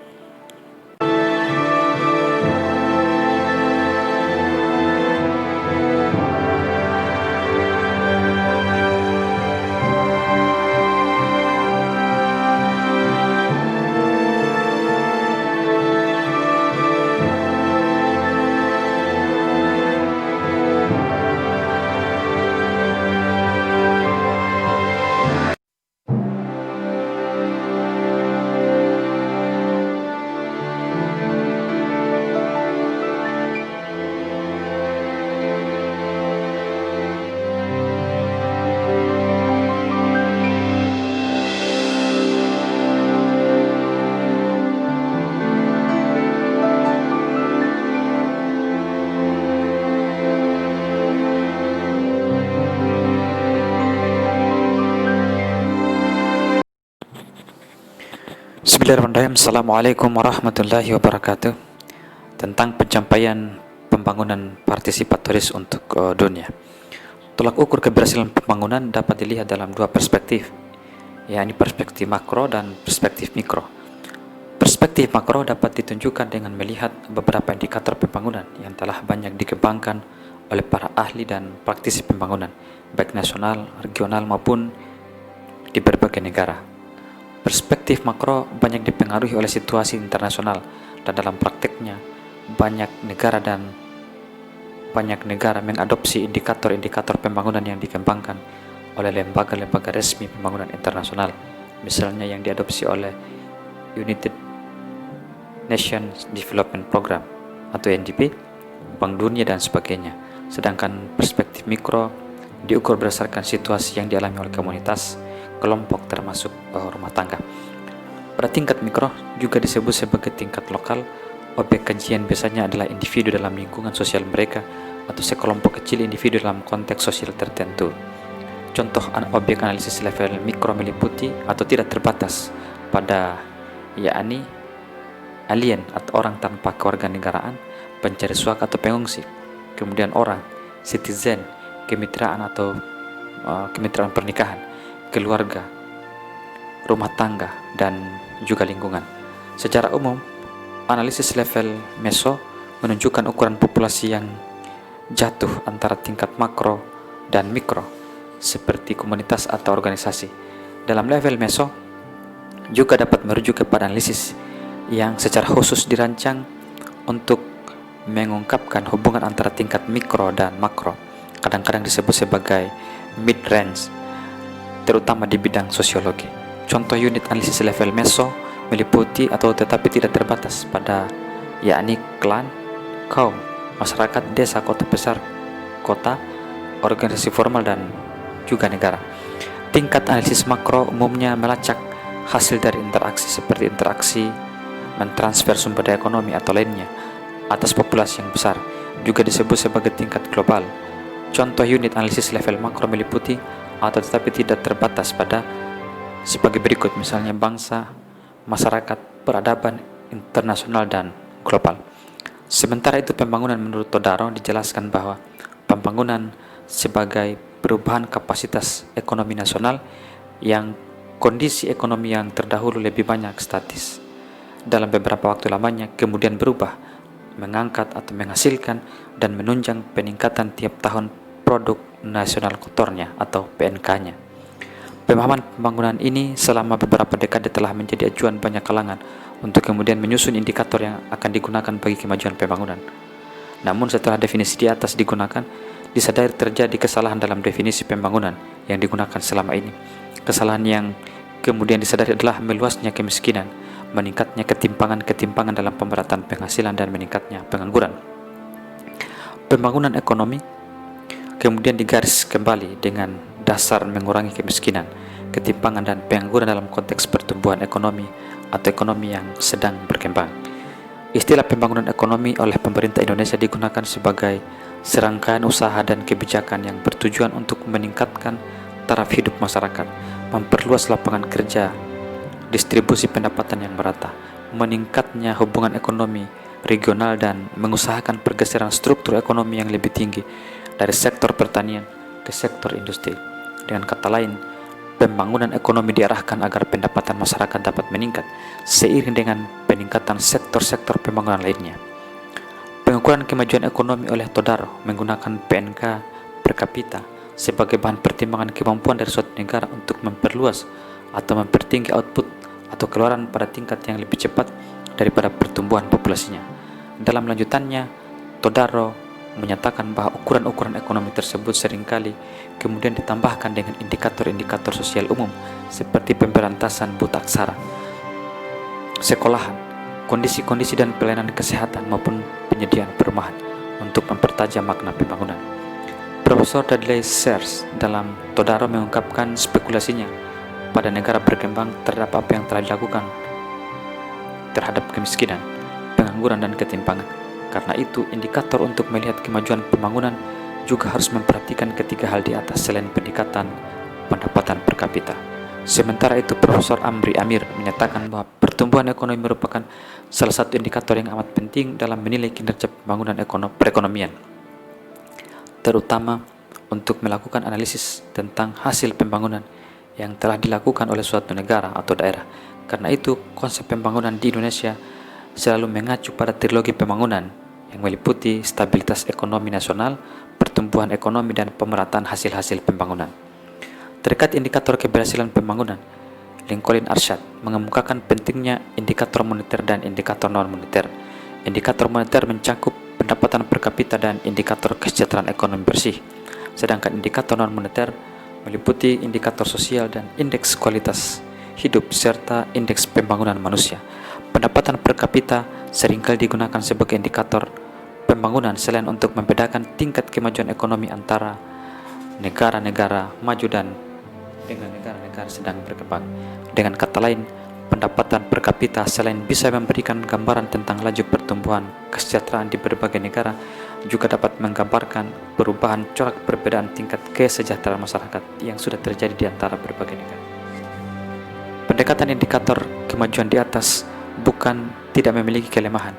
Bismillahirrahmanirrahim. Assalamualaikum warahmatullahi wabarakatuh. Tentang pencapaian pembangunan partisipatoris untuk dunia. Tolak ukur keberhasilan pembangunan dapat dilihat dalam dua perspektif, yakni perspektif makro dan perspektif mikro. Perspektif makro dapat ditunjukkan dengan melihat beberapa indikator pembangunan yang telah banyak dikembangkan oleh para ahli dan praktisi pembangunan, baik nasional, regional maupun di berbagai negara. Perspektif makro banyak dipengaruhi oleh situasi internasional, dan dalam prakteknya banyak negara mengadopsi indikator-indikator pembangunan yang dikembangkan oleh lembaga-lembaga resmi pembangunan internasional, misalnya yang diadopsi oleh United Nations Development Program atau UNDP, Bank Dunia dan sebagainya. Sedangkan perspektif mikro diukur berdasarkan situasi yang dialami oleh komunitas, kelompok termasuk rumah tangga. Pada tingkat mikro juga disebut sebagai tingkat lokal. Objek kajian biasanya adalah individu dalam lingkungan sosial mereka atau sekelompok kecil individu dalam konteks sosial tertentu. Contoh objek analisis level mikro meliputi atau tidak terbatas pada yakni alien atau orang tanpa kewarganegaraan, pencari suaka atau pengungsi, kemudian orang, citizen, kemitraan atau kemitraan pernikahan, keluarga, rumah tangga, dan juga lingkungan. Secara umum, analisis level meso menunjukkan ukuran populasi yang jatuh antara tingkat makro dan mikro, seperti komunitas atau organisasi. Dalam level meso, juga dapat merujuk kepada analisis yang secara khusus dirancang untuk mengungkapkan hubungan antara tingkat mikro dan makro, kadang-kadang disebut sebagai mid-range, terutama di bidang sosiologi. Contoh unit analisis level meso meliputi atau tetapi tidak terbatas pada, yakni klan, kaum, masyarakat, desa, kota besar, kota, organisasi formal, dan juga negara. Tingkat analisis makro umumnya melacak hasil dari interaksi seperti interaksi mentransfer sumber daya ekonomi atau lainnya atas populasi yang besar, juga disebut sebagai tingkat global. Contoh unit analisis level makro meliputi atau tetapi tidak terbatas pada sebagai berikut, misalnya bangsa, masyarakat, peradaban, internasional, dan global. Sementara itu, pembangunan menurut Todaro dijelaskan bahwa pembangunan sebagai perubahan kapasitas ekonomi nasional yang kondisi ekonomi yang terdahulu lebih banyak statis dalam beberapa waktu lamanya kemudian berubah, mengangkat atau menghasilkan dan menunjang peningkatan tiap tahun produk nasional kotornya atau PNK-nya. Pemahaman pembangunan ini selama beberapa dekade telah menjadi acuan banyak kalangan untuk kemudian menyusun indikator yang akan digunakan bagi kemajuan pembangunan. Namun setelah definisi di atas digunakan, disadari terjadi kesalahan dalam definisi pembangunan yang digunakan selama ini. Kesalahan yang kemudian disadari adalah meluasnya kemiskinan, meningkatnya ketimpangan-ketimpangan dalam pemerataan penghasilan, dan meningkatnya pengangguran. Pembangunan ekonomi kemudian digaris kembali dengan dasar mengurangi kemiskinan, ketimpangan, dan pengangguran dalam konteks pertumbuhan ekonomi atau ekonomi yang sedang berkembang. Istilah pembangunan ekonomi oleh pemerintah Indonesia digunakan sebagai serangkaian usaha dan kebijakan yang bertujuan untuk meningkatkan taraf hidup masyarakat, memperluas lapangan kerja, distribusi pendapatan yang merata, meningkatnya hubungan ekonomi regional, dan mengusahakan pergeseran struktur ekonomi yang lebih tinggi dari sektor pertanian ke sektor industri. Dengan kata lain, pembangunan ekonomi diarahkan agar pendapatan masyarakat dapat meningkat seiring dengan peningkatan sektor-sektor pembangunan lainnya. Pengukuran kemajuan ekonomi oleh Todaro menggunakan PNK per kapita sebagai bahan pertimbangan kemampuan dari suatu negara untuk memperluas atau mempertinggi output atau keluaran pada tingkat yang lebih cepat daripada pertumbuhan populasinya. Dalam lanjutannya, Todaro menyatakan bahwa ukuran-ukuran ekonomi tersebut seringkali kemudian ditambahkan dengan indikator-indikator sosial umum seperti pemberantasan buta aksara, sekolahan, kondisi-kondisi dan pelayanan kesehatan maupun penyediaan perumahan untuk mempertajam makna pembangunan. Profesor Dudley Sears dalam Todaro mengungkapkan spekulasinya pada negara berkembang terhadap apa yang telah dilakukan terhadap kemiskinan, pengangguran, dan ketimpangan. Karena itu, indikator untuk melihat kemajuan pembangunan juga harus memperhatikan ketiga hal di atas selain pendekatan pendapatan per kapita. Sementara itu, Profesor Amri Amir menyatakan bahwa pertumbuhan ekonomi merupakan salah satu indikator yang amat penting dalam menilai kinerja pembangunan perekonomian, terutama untuk melakukan analisis tentang hasil pembangunan yang telah dilakukan oleh suatu negara atau daerah. Karena itu, konsep pembangunan di Indonesia selalu mengacu pada trilogi pembangunan yang meliputi stabilitas ekonomi nasional, pertumbuhan ekonomi, dan pemerataan hasil-hasil pembangunan. Terkait indikator keberhasilan pembangunan, Lincoln Arshad mengemukakan pentingnya indikator moneter dan indikator non-moneter. Indikator moneter mencakup pendapatan per kapita dan indikator kesejahteraan ekonomi bersih, sedangkan indikator non-moneter meliputi indikator sosial dan indeks kualitas hidup serta indeks pembangunan manusia. Pendapatan per kapita seringkali digunakan sebagai indikator pembangunan selain untuk membedakan tingkat kemajuan ekonomi antara negara-negara maju dan dengan negara-negara sedang berkembang. Dengan kata lain, pendapatan per kapita selain bisa memberikan gambaran tentang laju pertumbuhan kesejahteraan di berbagai negara, juga dapat menggambarkan perubahan corak perbedaan tingkat kesejahteraan masyarakat yang sudah terjadi di antara berbagai negara. Pendekatan indikator kemajuan di atas bukan tidak memiliki kelemahan.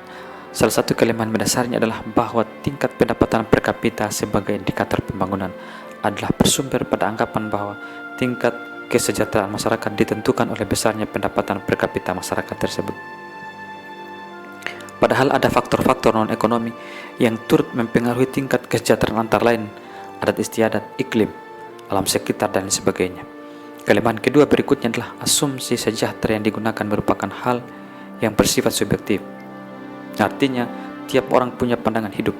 Salah satu kelemahan mendasarnya adalah bahwa tingkat pendapatan per kapita sebagai indikator pembangunan adalah bersumber pada anggapan bahwa tingkat kesejahteraan masyarakat ditentukan oleh besarnya pendapatan per kapita masyarakat tersebut. Padahal ada faktor-faktor non-ekonomi yang turut mempengaruhi tingkat kesejahteraan antara lain adat istiadat, iklim, alam sekitar, dan lain sebagainya. Kelemahan kedua berikutnya adalah asumsi sejahtera yang digunakan merupakan hal yang bersifat subjektif. Artinya, tiap orang punya pandangan hidup,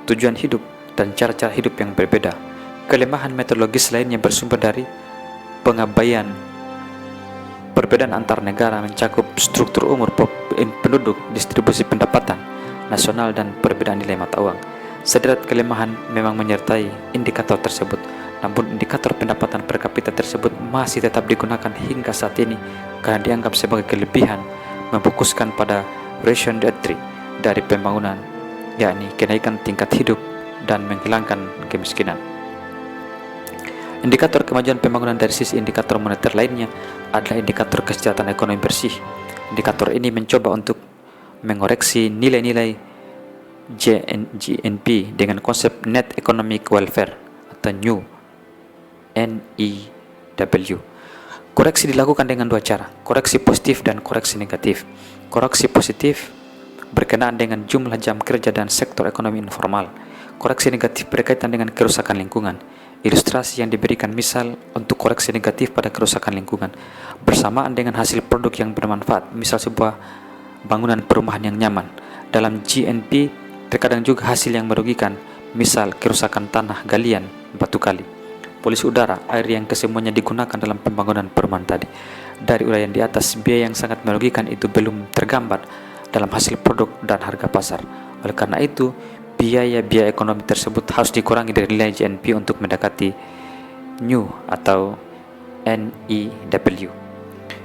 tujuan hidup, dan cara-cara hidup yang berbeda. Kelemahan metodologis lainnya bersumber dari pengabaian perbedaan antar negara mencakup struktur umur penduduk, distribusi pendapatan nasional, dan perbedaan nilai mata uang. Sederet kelemahan memang menyertai indikator tersebut, namun indikator pendapatan per kapita tersebut masih tetap digunakan hingga saat ini karena dianggap sebagai kelebihan memfokuskan pada ration dari pembangunan, yakni kenaikan tingkat hidup dan menghilangkan kemiskinan. Indikator kemajuan pembangunan dari sisi indikator moneter lainnya adalah indikator kesejahteraan ekonomi bersih. Indikator ini mencoba untuk mengoreksi nilai-nilai GNP dengan konsep Net Economic Welfare atau NEW. Koreksi dilakukan dengan dua cara, koreksi positif dan koreksi negatif. Koreksi positif berkenaan dengan jumlah jam kerja dan sektor ekonomi informal. Koreksi negatif berkaitan dengan kerusakan lingkungan. Ilustrasi yang diberikan misal untuk koreksi negatif pada kerusakan lingkungan bersamaan dengan hasil produk yang bermanfaat, misal sebuah bangunan perumahan yang nyaman. Dalam GNP terkadang juga hasil yang merugikan, misal kerusakan tanah, galian, batu kali, polusi udara, air yang kesemuanya digunakan dalam pembangunan perumahan tadi. Dari uraian di atas, biaya yang sangat merugikan itu belum tergambar dalam hasil produk dan harga pasar. Oleh karena itu, biaya-biaya ekonomi tersebut harus dikurangi dari nilai GNP untuk mendekati NEW atau NEW.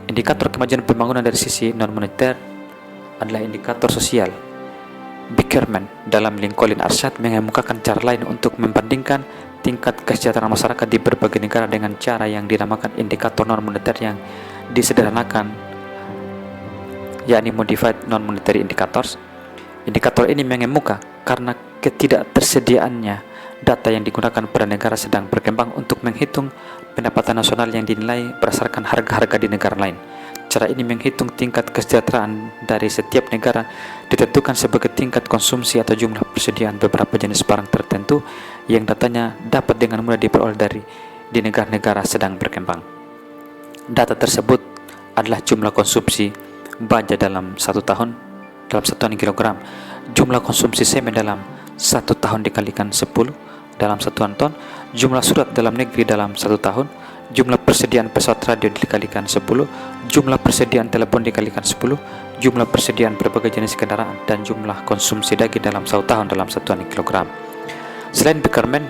Indikator kemajuan pembangunan dari sisi non-moneter adalah indikator sosial. Bickerman dalam Lincoln Arshad mengemukakan cara lain untuk membandingkan tingkat kesejahteraan masyarakat di berbagai negara dengan cara yang dinamakan indikator non-moneter yang disederhanakan, yakni Modified Non-Monetary Indicators. Indikator ini mengemuka karena ketidaktersediaannya data yang digunakan pada negara sedang berkembang untuk menghitung pendapatan nasional yang dinilai berdasarkan harga-harga di negara lain. Cara ini menghitung tingkat kesejahteraan dari setiap negara ditentukan sebagai tingkat konsumsi atau jumlah persediaan beberapa jenis barang tertentu yang datanya dapat dengan mudah diperoleh di negara-negara sedang berkembang. Data tersebut adalah jumlah konsumsi baja dalam satu tahun dalam satuan kilogram, jumlah konsumsi semen dalam satu tahun dikalikan 10 dalam satuan ton, jumlah surat dalam negeri dalam satu tahun, jumlah persediaan pesawat radio dikalikan 10, jumlah persediaan telepon dikalikan 10, jumlah persediaan berbagai jenis kendaraan, dan jumlah konsumsi daging dalam satu tahun dalam satuan kilogram. Selain Bickerman,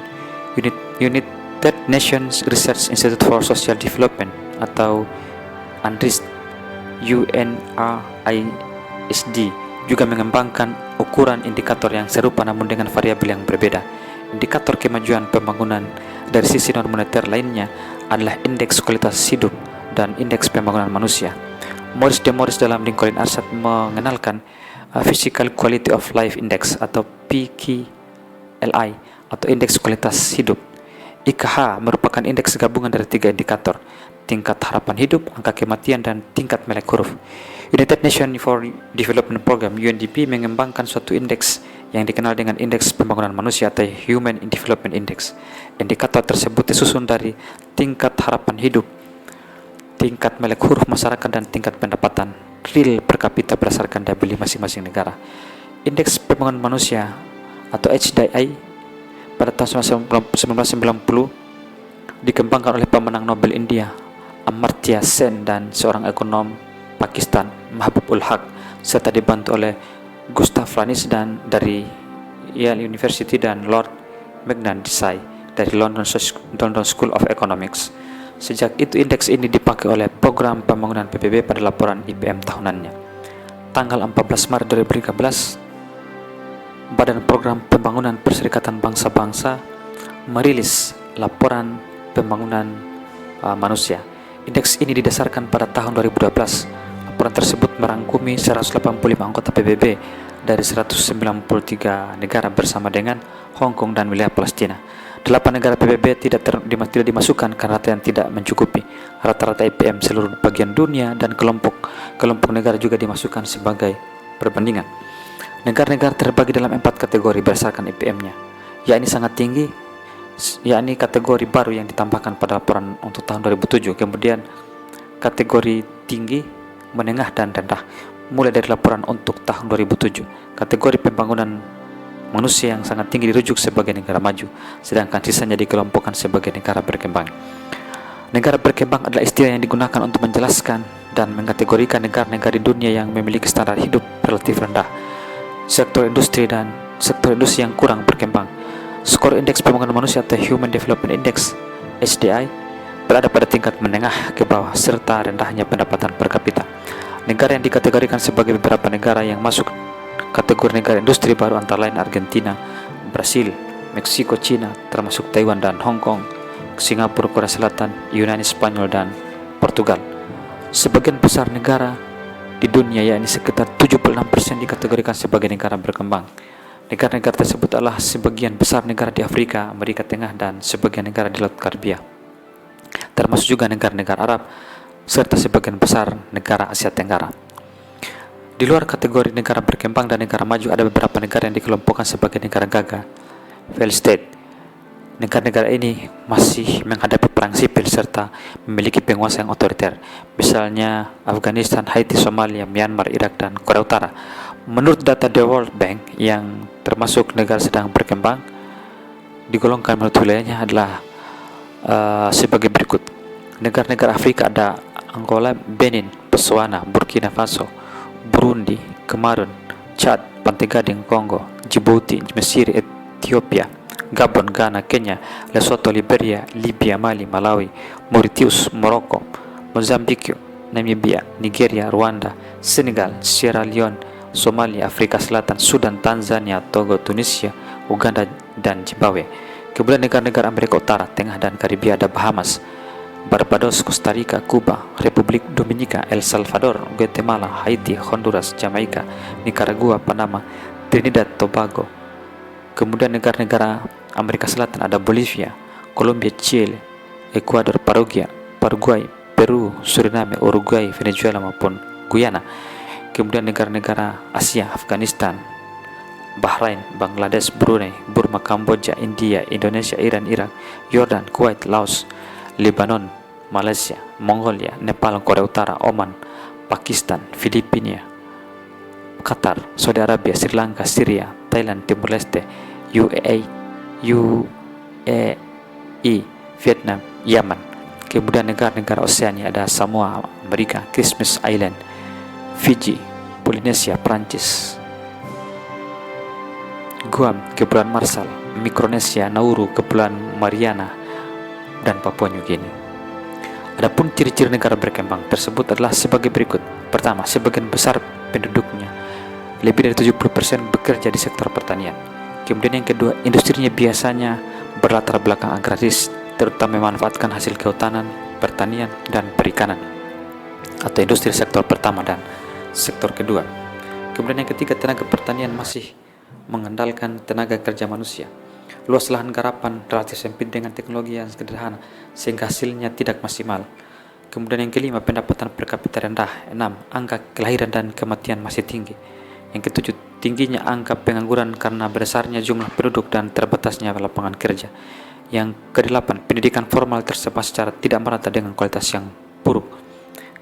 United Nations Research Institute for Social Development atau UNRISD juga mengembangkan ukuran indikator yang serupa namun dengan variabel yang berbeda. Indikator kemajuan pembangunan dari sisi non-moneter lainnya adalah indeks kualitas hidup dan indeks pembangunan manusia. Maurice de Morris dalam Lincoln Arshad mengenalkan Physical Quality of Life Index atau PQLI atau indeks kualitas hidup. IKH merupakan indeks gabungan dari tiga indikator, tingkat harapan hidup, angka kematian, dan tingkat melek huruf. United Nations for Development Program UNDP mengembangkan suatu indeks yang dikenal dengan Indeks Pembangunan Manusia atau Human Development Index. Indikator tersebut disusun dari tingkat harapan hidup, tingkat melek huruf masyarakat, dan tingkat pendapatan real per kapita berdasarkan daya masing-masing negara. Indeks Pembangunan Manusia atau HDI pada tahun 1990 dikembangkan oleh pemenang Nobel India Amartya Sen dan seorang ekonom Pakistan Mahbub-ul Haq, serta dibantu oleh Gustav Franis dan dari Yale University dan Lord Magnantisai dari London School of Economics. Sejak itu indeks ini dipakai oleh program pembangunan PBB pada laporan IPM tahunannya. Tanggal 14 Maret 2013, Badan Program Pembangunan Perserikatan Bangsa-Bangsa merilis laporan pembangunan manusia. Indeks ini didasarkan pada tahun 2012. Laporan tersebut merangkumi 185 anggota PBB dari 193 negara bersama dengan Hong Kong dan wilayah Palestina. 8 negara PBB tidak dimasukkan karena rata yang tidak mencukupi rata-rata IPM seluruh bagian dunia, dan kelompok negara juga dimasukkan sebagai perbandingan. Negara-negara terbagi dalam 4 kategori berdasarkan IPM-nya, yakni sangat tinggi, yakni kategori baru yang ditambahkan pada laporan untuk tahun 2007. Kemudian kategori tinggi, menengah, dan rendah, mulai dari laporan untuk tahun 2007. Kategori pembangunan manusia yang sangat tinggi dirujuk sebagai negara maju, sedangkan sisanya dikelompokkan sebagai negara berkembang. Negara berkembang adalah istilah yang digunakan untuk menjelaskan dan mengkategorikan negara-negara di dunia yang memiliki standar hidup relatif rendah, sektor industri yang kurang berkembang. Skor Indeks Pembangunan Manusia atau Human Development Index (HDI) berada pada tingkat menengah ke bawah serta rendahnya pendapatan per kapita. Negara yang dikategorikan sebagai beberapa negara yang masuk kategori negara industri baru antara lain Argentina, Brasil, Meksiko, Cina, termasuk Taiwan dan Hong Kong, Singapura, Korea Selatan, Yunani, Spanyol, dan Portugal. Sebagian besar negara di dunia, yakni sekitar 76%, dikategorikan sebagai negara berkembang. Negara-negara tersebut adalah sebagian besar negara di Afrika, Amerika Tengah, dan sebagian negara di Laut Karibia, termasuk juga negara-negara Arab, serta sebagian besar negara Asia Tenggara. Di luar kategori negara berkembang dan negara maju, ada beberapa negara yang dikelompokkan sebagai negara gagah, failed state. Negara-negara ini masih menghadapi perang sipil serta memiliki penguasa yang otoriter, misalnya Afghanistan, Haiti, Somalia, Myanmar, Irak, dan Korea Utara. Menurut data The World Bank, yang termasuk negara sedang berkembang, digolongkan menurut wilayahnya adalah sebagai berikut. Negara-negara Afrika ada Angola, Benin, Botswana, Burkina Faso, Burundi, Kamerun, Chad, Pantai Gading, Kongo, Djibouti, Mesir, Ethiopia, Gabon, Ghana, Kenya, Lesotho, Liberia, Libya, Mali, Malawi, Mauritius, Morocco, Mozambik, Namibia, Nigeria, Rwanda, Senegal, Sierra Leone, Somalia, Afrika Selatan, Sudan, Tanzania, Togo, Tunisia, Uganda, dan Zimbabwe. Kemudian negara-negara Amerika Utara, Tengah, dan Karibia ada Bahamas, Barbados, Costa Rica, Kuba, Republik Dominika, El Salvador, Guatemala, Haiti, Honduras, Jamaika, Nicaragua, Panama, Trinidad, Tobago. Kemudian negara-negara Amerika Selatan ada Bolivia, Kolombia, Chile, Ekuador, Paraguay, Peru, Suriname, Uruguay, Venezuela, maupun Guyana. Kemudian negara-negara Asia, Afghanistan, Bahrain, Bangladesh, Brunei, Burma, Kamboja, India, Indonesia, Iran, Irak, Yordan, Kuwait, Laos, Lebanon, Malaysia, Mongolia, Nepal, Korea Utara, Oman, Pakistan, Filipina, Qatar, Saudi Arabia, Sri Lanka, Syria, Thailand, Timur Leste, UAE, Vietnam, Yaman. Kemudian negara-negara Oseania ada Samoa, Amerika, Christmas Island, Fiji, Polinesia, Prancis, Guam, Kepulauan Marshall, Mikronesia, Nauru, Kepulauan Mariana, dan Papua New Guinea. Adapun ciri-ciri negara berkembang tersebut adalah sebagai berikut. Pertama, sebagian besar penduduknya, lebih dari 70%, bekerja di sektor pertanian. Kemudian yang kedua, industrinya biasanya berlatar belakang agraris, terutama memanfaatkan hasil kehutanan, pertanian, dan perikanan, atau industri sektor pertama dan sektor kedua. Kemudian yang ketiga, tenaga pertanian masih mengandalkan tenaga kerja manusia. Luas lahan garapan relatif sempit dengan teknologi yang sederhana, sehingga hasilnya tidak maksimal. Kemudian yang kelima, pendapatan per kapita rendah. 6. Angka kelahiran dan kematian masih tinggi. Yang ketujuh, tingginya angka pengangguran karena besarnya jumlah penduduk dan terbatasnya lapangan kerja. Yang kedelapan, pendidikan formal tersebar secara tidak merata dengan kualitas yang buruk.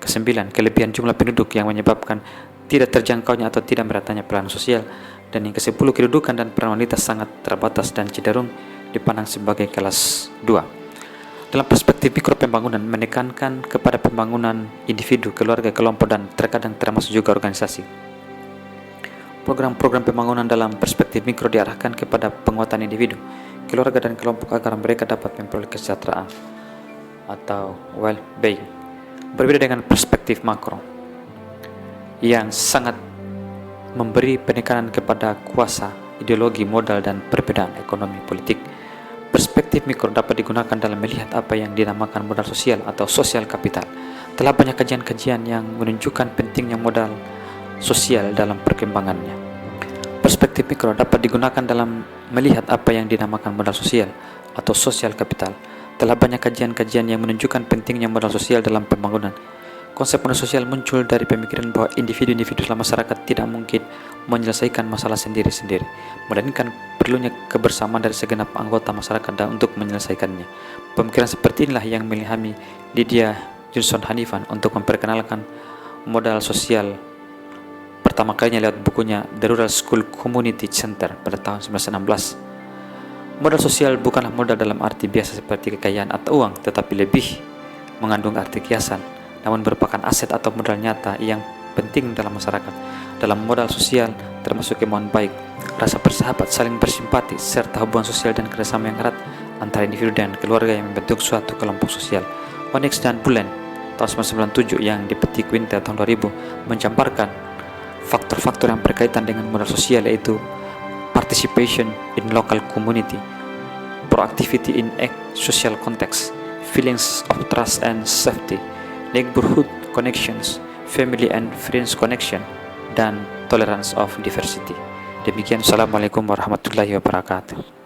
Kesembilan, kelebihan jumlah penduduk yang menyebabkan tidak terjangkaunya atau tidak meratanya pelayanan sosial. Dan yang ke-10, kedudukan dan peran wanita sangat terbatas dan cenderung dipandang sebagai kelas 2. Dalam perspektif mikro, pembangunan menekankan kepada pembangunan individu, keluarga, kelompok, dan terkadang termasuk juga organisasi. Program-program pembangunan dalam perspektif mikro diarahkan kepada penguatan individu, keluarga, dan kelompok agar mereka dapat memperoleh kesejahteraan atau well-being. Berbeda dengan perspektif makro yang sangat memberi penekanan kepada kuasa, ideologi, modal, dan perbedaan ekonomi politik. Perspektif mikro dapat digunakan dalam melihat apa yang dinamakan modal sosial atau social capital. Telah banyak kajian-kajian yang menunjukkan pentingnya modal sosial dalam perkembangannya. Perspektif mikro dapat digunakan dalam melihat apa yang dinamakan modal sosial atau social capital. Telah banyak kajian-kajian yang menunjukkan pentingnya modal sosial dalam pembangunan. Konsep modal sosial muncul dari pemikiran bahwa individu-individu dalam masyarakat tidak mungkin menyelesaikan masalah sendiri-sendiri, melainkan perlunya kebersamaan dari segenap anggota masyarakat dan untuk menyelesaikannya. Pemikiran seperti inilah yang mengilhami Lydia Johnson Hanifan untuk memperkenalkan modal sosial pertama kalinya lewat bukunya The Rural School Community Center pada tahun 1916. Modal sosial bukanlah modal dalam arti biasa seperti kekayaan atau uang, tetapi lebih mengandung arti kiasan, namun merupakan aset atau modal nyata yang penting dalam masyarakat. Dalam modal sosial termasuk kemauan baik, rasa bersahabat, saling bersimpati, serta hubungan sosial dan kerjasama yang erat antara individu dan keluarga yang membentuk suatu kelompok sosial. Onyx dan Bullen tahun 1997 yang dipetik Winter tahun 2000 menjabarkan faktor-faktor yang berkaitan dengan modal sosial, yaitu participation in local community, proactivity in a social context, feelings of trust and safety, neighborhood connections, family and friends connection, dan tolerance of diversity. Demikian, Assalamualaikum warahmatullahi wabarakatuh.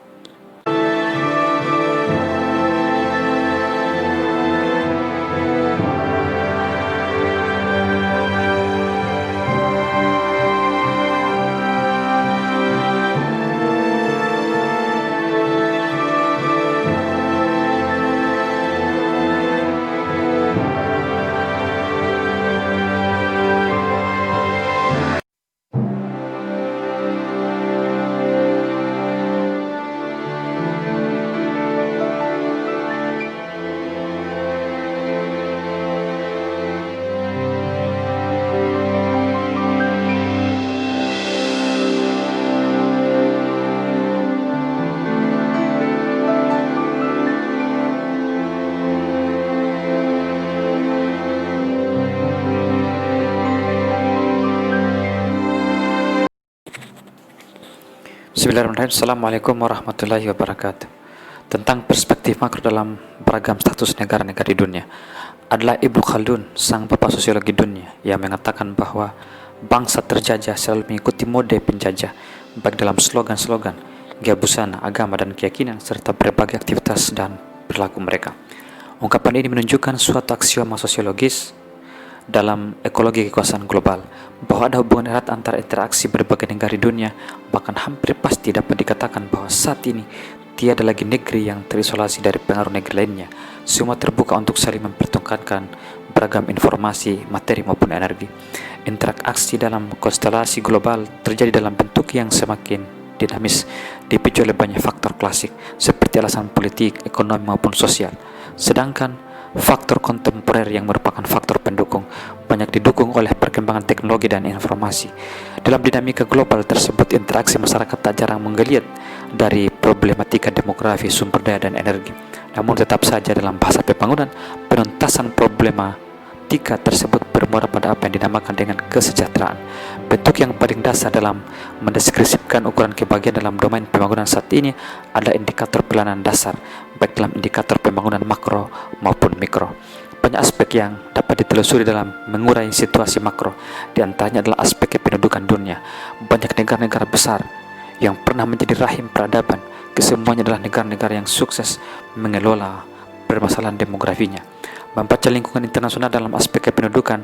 Bismillahirrahmanirrahim. Assalamualaikum warahmatullahi wabarakatuh. Tentang perspektif makro dalam beragam status negara-negara di dunia, adalah Ibnu Khaldun, sang bapak sosiologi dunia, yang mengatakan bahwa bangsa terjajah selalu mengikuti mode penjajah, baik dalam slogan-slogan, gaya busana, agama, dan keyakinan, serta berbagai aktivitas dan perilaku mereka. Ungkapan ini menunjukkan suatu aksioma sosiologis dalam ekologi kekuasaan global, bahwa ada hubungan erat antara interaksi berbagai negara di dunia. Bahkan hampir pasti dapat dikatakan bahwa saat ini tiada lagi negeri yang terisolasi dari pengaruh negeri lainnya. Semua terbuka untuk saling mempertukarkan beragam informasi, materi maupun energi. Interaksi dalam konstelasi global terjadi dalam bentuk yang semakin dinamis, dipicu oleh banyak faktor klasik seperti alasan politik, ekonomi maupun sosial. Sedangkan faktor kontemporer yang merupakan faktor pendukung banyak didukung oleh perkembangan teknologi dan informasi. Dalam dinamika global tersebut, interaksi masyarakat tak jarang menggeliat dari problematika demografi, sumber daya, dan energi. Namun tetap saja dalam bahasa pembangunan, penuntasan problematika tersebut bermuara pada apa yang dinamakan dengan kesejahteraan. Bentuk yang paling dasar dalam mendeskripsikan ukuran kebahagiaan dalam domain pembangunan saat ini adalah indikator pelayanan dasar, baik dalam indikator pembangunan makro maupun mikro. Banyak aspek yang dapat ditelusuri dalam mengurai situasi makro. Di antaranya adalah aspek kependudukan dunia. Banyak negara-negara besar yang pernah menjadi rahim peradaban, kesemuanya adalah negara-negara yang sukses mengelola permasalahan demografinya. Membaca lingkungan internasional dalam aspek kependudukan,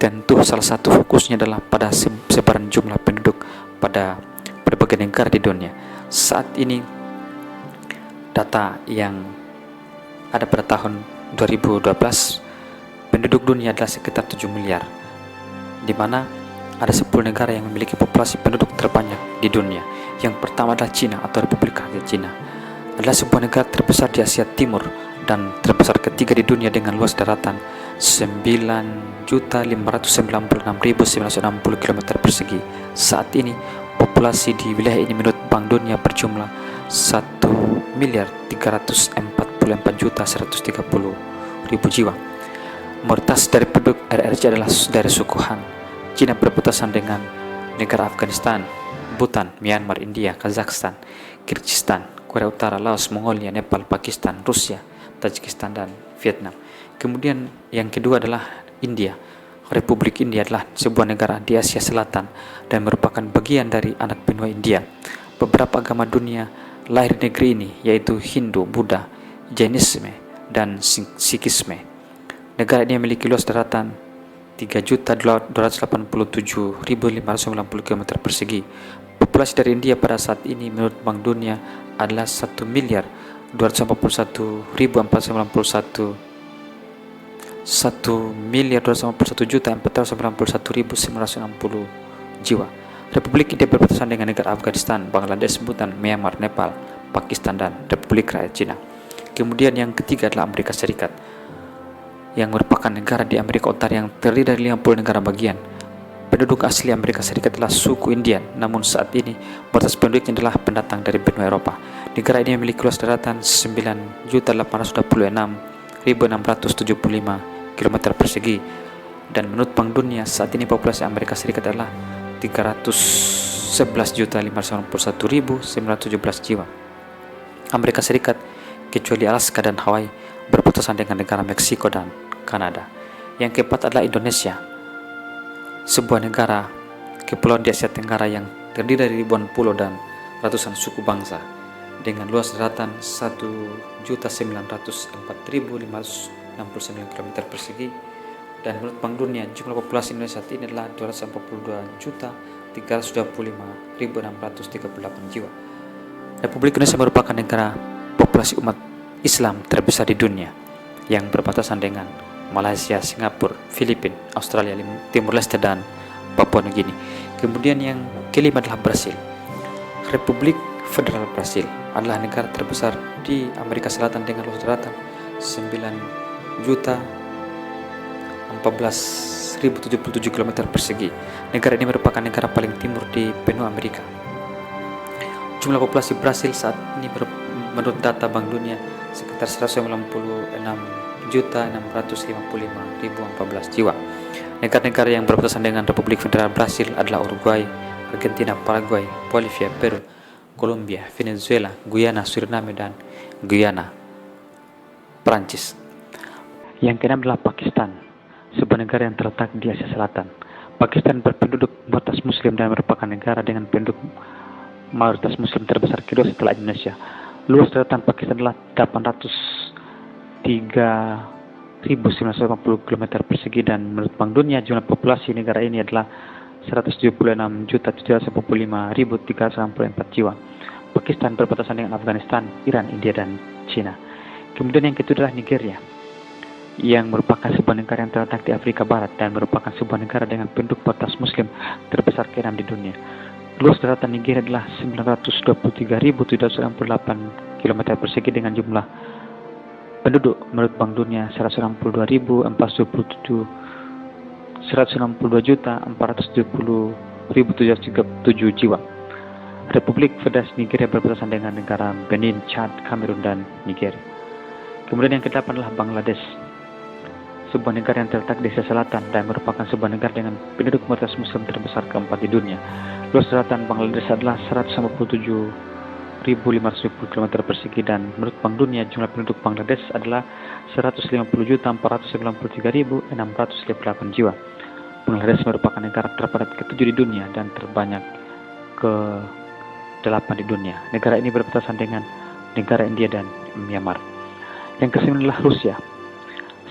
tentu salah satu fokusnya adalah pada sebaran jumlah penduduk pada berbagai negara di dunia. Saat ini data yang ada pada tahun 2012, penduduk dunia adalah sekitar 7 miliar, di mana ada 10 negara yang memiliki populasi penduduk terbanyak di dunia. Yang pertama adalah Cina atau Republik Rakyat Cina. Adalah sebuah negara terbesar di Asia Timur dan terbesar ketiga di dunia dengan luas daratan 9.596.960 km persegi. Saat ini populasi di wilayah ini menurut Bank Dunia berjumlah 1.344.130.000 jiwa. Mayoritas dari penduduk RRC adalah dari suku Han. Cina berbatasan dengan negara Afghanistan, Bhutan, Myanmar, India, Kazakhstan, Kyrgyzstan, Korea Utara, Laos, Mongolia, Nepal, Pakistan, Rusia, Tajikistan, dan Vietnam. Kemudian yang kedua adalah India. Republik India adalah sebuah negara di Asia Selatan dan merupakan bagian dari anak benua India. Beberapa agama dunia lahir di negeri ini, yaitu Hindu, Buddha, Jainisme, dan Sikhisme. Negara ini memiliki luas daratan 3.287.590 km persegi. Populasi dari India pada saat ini menurut Bank Dunia adalah 1.251.491 jiwa. Republik India berbatasan dengan negara Afghanistan, Bangladesh, Bhutan, Myanmar, Nepal, Pakistan, dan Republik Rakyat Cina. Kemudian yang ketiga adalah Amerika Serikat, yang merupakan negara di Amerika Utara yang terdiri dari 50 negara bagian. Penduduk asli Amerika Serikat adalah suku Indian, namun saat ini batas penduduknya adalah pendatang dari benua Eropa. Negara ini memiliki luas daratan 9.826.675 km persegi, dan menurut Bank Dunia saat ini populasi Amerika Serikat adalah 311.591.917 jiwa. Amerika Serikat, kecuali Alaska dan Hawaii, berbatasan dengan negara Meksiko dan Kanada. Yang keempat adalah Indonesia, sebuah negara kepulauan di Asia Tenggara yang terdiri dari ribuan pulau dan ratusan suku bangsa, dengan luas daratan 1.904.569 km persegi. Dan menurut Bank Dunia, jumlah populasi Indonesia saat ini adalah 242.325.638 jiwa. Republik Indonesia merupakan negara populasi umat Islam terbesar di dunia, yang berbatasan dengan Malaysia, Singapura, Filipina, Australia, Timur Leste, dan Papua Nugini. Kemudian yang kelima adalah Brasil. Republik Federal Brasil adalah negara terbesar di Amerika Selatan dengan luas daratan 9.014.077 km persegi. Negara ini merupakan negara paling timur di benua Amerika. Jumlah populasi Brasil saat ini menurut data Bank Dunia sekitar 196.655.014 jiwa. Negara-negara yang berbatasan dengan Republik Federal Brasil adalah Uruguay, Argentina, Paraguay, Bolivia, Peru, Kolombia, Venezuela, Guyana, Suriname, dan Guyana, Perancis. Yang keenam adalah Pakistan, sebuah negara yang terletak di Asia Selatan. Pakistan berpenduduk mayoritas Muslim dan merupakan negara dengan penduduk mayoritas Muslim terbesar kedua setelah Indonesia. Luas daratan Pakistan adalah 803.950 km persegi, dan menurut Bank Dunia jumlah populasi negara ini adalah 176.765.364 jiwa. Pakistan berbatasan dengan Afghanistan, Iran, India, dan China. Kemudian yang ketiga adalah Nigeria, yang merupakan sebuah negara yang terletak di Afrika Barat dan merupakan sebuah negara dengan penduduk mayoritas Muslim terbesar ke-6 di dunia. Luas daratan Nigeria adalah 923.768 km persegi dengan jumlah penduduk menurut Bank Dunia 162.470.737 jiwa. Republik Federasi Nigeria berbatasan dengan negara Benin, Chad, Kamerun, dan Niger. Kemudian yang ke-8 adalah Bangladesh, sebuah negara yang terletak di Asia Selatan dan merupakan sebuah negara dengan penduduk mayoritas Muslim terbesar keempat di dunia. Luas daratan Bangladesh adalah 157.510 km persegi, dan menurut Bank Dunia jumlah penduduk Bangladesh adalah 150.493.658 jiwa. Bangladesh merupakan negara terpadat ke-7 di dunia dan terbanyak ke-8 di dunia. Negara ini berbatasan dengan negara India dan Myanmar. Yang ke-9 adalah Rusia,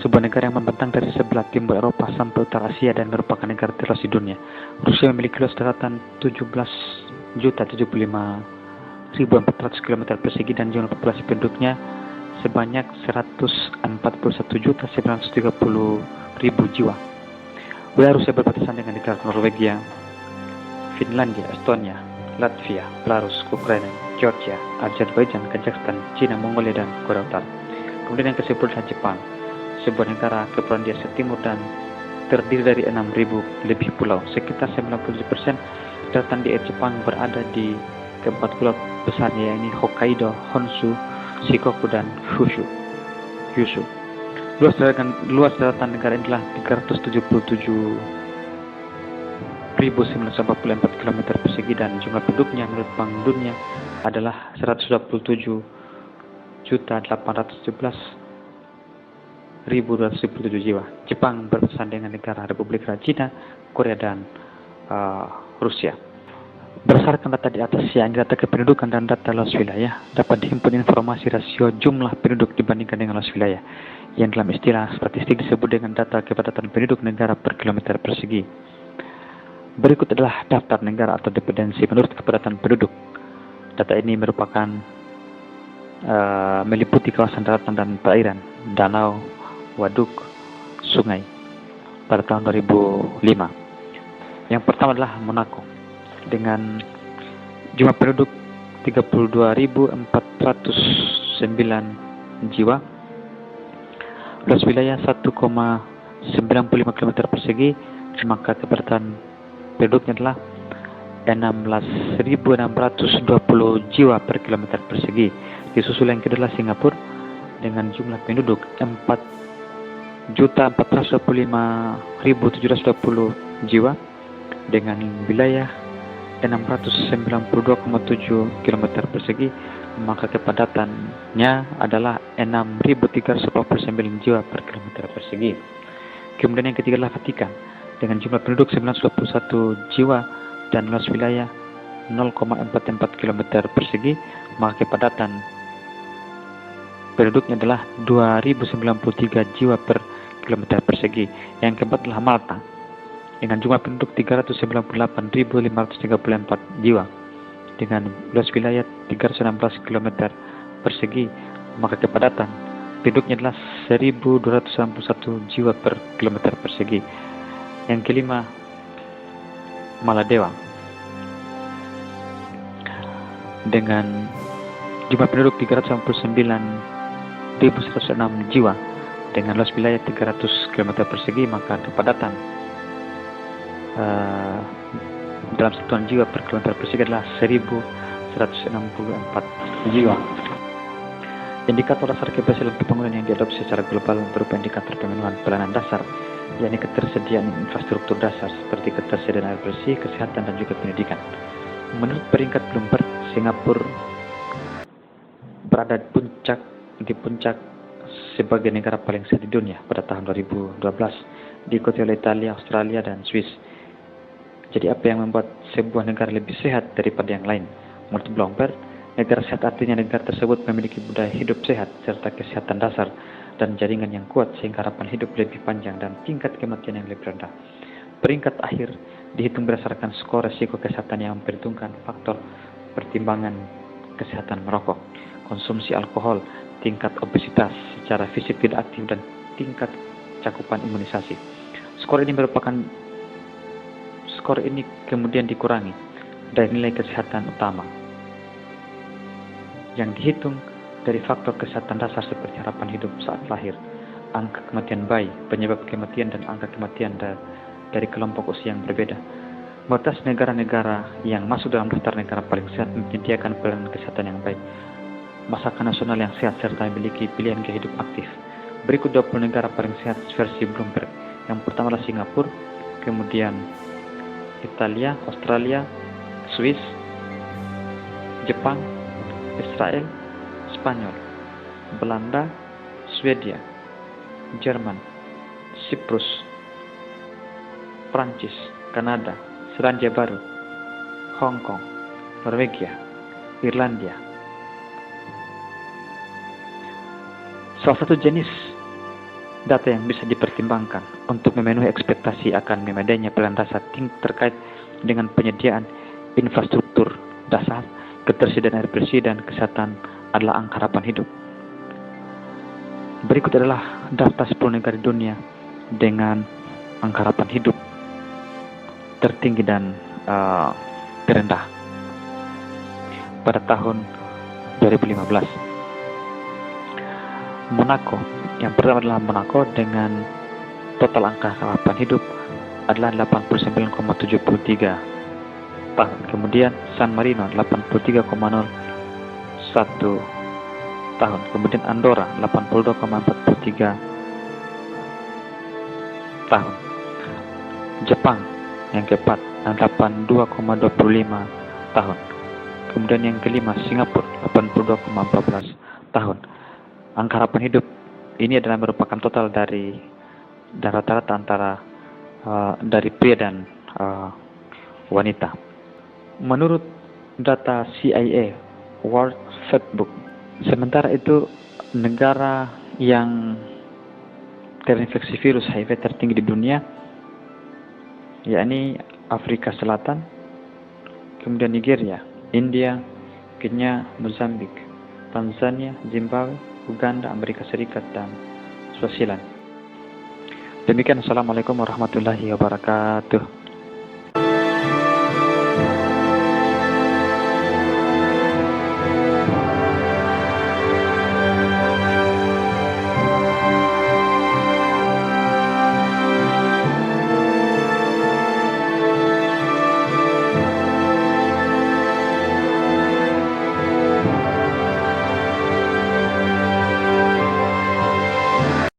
sebuah negara yang membentang dari sebelah timur Eropa sampai utara Asia dan merupakan negara terluas di dunia. Rusia memiliki luas daratan 17.075.400 km persegi dan jumlah populasi penduduknya sebanyak 141.930.000 jiwa. Wilayah Rusia berbatasan dengan negara Norwegia, Finlandia, Estonia, Latvia, Belarus, Ukraina, Georgia, Azerbaijan, Kazakhstan, China, Mongolia, dan Korea Utara. Kemudian yang ke-10 adalah Jepang, sebuah negara kepulauan di Asia Timur dan terdiri dari 6.000 lebih pulau. Sekitar 97% daratan di Jepang berada di keempat pulau besarnya, yakni Hokkaido, Honshu, Shikoku, dan Kyushu. Luas daratan negara ini adalah 377.944 km persegi dan jumlah penduduknya menurut Bank Dunia adalah 127.817.227 jiwa. Jepang berbatasan dengan negara Republik Rakyat Cina, Korea, dan Rusia. Berdasarkan data di atas, yang data kependudukan dan data luas wilayah, dapat dihimpun informasi rasio jumlah penduduk dibandingkan dengan luas wilayah. yang dalam istilah statistik disebut dengan data kepadatan penduduk negara per kilometer persegi. Berikut adalah daftar negara atau dependensi menurut kepadatan penduduk. Data ini merupakan meliputi kawasan daratan dan perairan, danau, waduk, sungai pada tahun 2005. Yang pertama adalah Monaco dengan jumlah penduduk 32.409 jiwa, luas wilayah 1,95 km persegi, maka kepadatan penduduknya adalah 16.620 jiwa per kilometer persegi. Disusul yang kedua adalah Singapura dengan jumlah penduduk 4.425.720 jiwa dengan wilayah 692,7 km persegi, maka kepadatannya adalah 6.349 jiwa per kilometer persegi. Kemudian yang ketiga adalah Vatikan dengan jumlah penduduk 921 jiwa dan luas wilayah 0,44 km persegi, maka kepadatan penduduknya adalah 2.093 jiwa per kilometer persegi. Yang keempat adalah Malta dengan jumlah penduduk 398.534 jiwa dengan luas wilayah 316 km persegi, maka kepadatan penduduknya adalah 1.291 jiwa per kilometer persegi. Yang kelima, Maladewa dengan jumlah penduduk 389.106 jiwa dengan luas wilayah 300 km persegi, maka kepadatan dalam satuan jiwa per kilometer persegi adalah 1.164 jiwa. Indikator dasar keberhasilan pembangunan yang diadopsi secara global berupa indikator pemenuhan pelayanan dasar, yakni ketersediaan infrastruktur dasar seperti ketersediaan air bersih, kesehatan, dan juga pendidikan. Menurut peringkat Bloomberg, Singapura berada di puncak sebagai negara paling sehat di dunia pada tahun 2012, diikuti oleh Italia, Australia, dan Swiss. Jadi apa yang membuat sebuah negara lebih sehat daripada yang lain? Menurut Bloomberg, negara sehat artinya negara tersebut memiliki budaya hidup sehat serta kesehatan dasar dan jaringan yang kuat sehingga harapan hidup lebih panjang dan tingkat kematian yang lebih rendah. Peringkat akhir dihitung berdasarkan skor risiko kesehatan yang memperhitungkan faktor pertimbangan kesehatan merokok, konsumsi alkohol, tingkat obesitas secara fisik tidak aktif, dan tingkat cakupan imunisasi. Skor ini kemudian dikurangi dari nilai kesehatan utama yang dihitung dari faktor kesehatan dasar seperti harapan hidup saat lahir, angka kematian bayi, penyebab kematian, dan angka kematian dari kelompok usia yang berbeda. Batas negara-negara yang masuk dalam daftar negara paling sehat menyediakan pelayanan kesehatan yang baik, masakan nasional yang sehat, serta memiliki pilihan gaya hidup aktif. Berikut 20 negara paling sehat versi Bloomberg. Yang pertama adalah Singapura, kemudian Italia, Australia, Swiss, Jepang, Israel, Spanyol, Belanda, Swedia, Jerman, Siprus, Prancis, Kanada, Selandia Baru, Hong Kong, Norwegia, Irlandia. Salah satu jenis data yang bisa dipertimbangkan untuk memenuhi ekspektasi akan memadainya pelayanan dasar terkait dengan penyediaan infrastruktur dasar, ketersediaan air bersih, dan kesehatan adalah angka harapan hidup. Berikut adalah daftar 10 negara di dunia dengan angka harapan hidup tertinggi dan terendah pada tahun 2015. Monaco, yang pertama adalah Monaco dengan total angka harapan hidup adalah 89,73 tahun. Kemudian San Marino 83,01 tahun. Kemudian Andorra 82,43 tahun. Jepang yang keempat 82,25 tahun. Kemudian yang kelima Singapura 82,14 tahun. Angka harapan hidup ini adalah merupakan total dari rata-rata antara dari pria dan wanita. Menurut data CIA World Factbook, sementara itu negara yang terinfeksi virus HIV tertinggi di dunia, yakni Afrika Selatan, kemudian Nigeria, India, Kenya, Mozambik, Tanzania, Zimbabwe, Uganda, Amerika Serikat, dan Swaziland. Demikian, Assalamualaikum warahmatullahi wabarakatuh.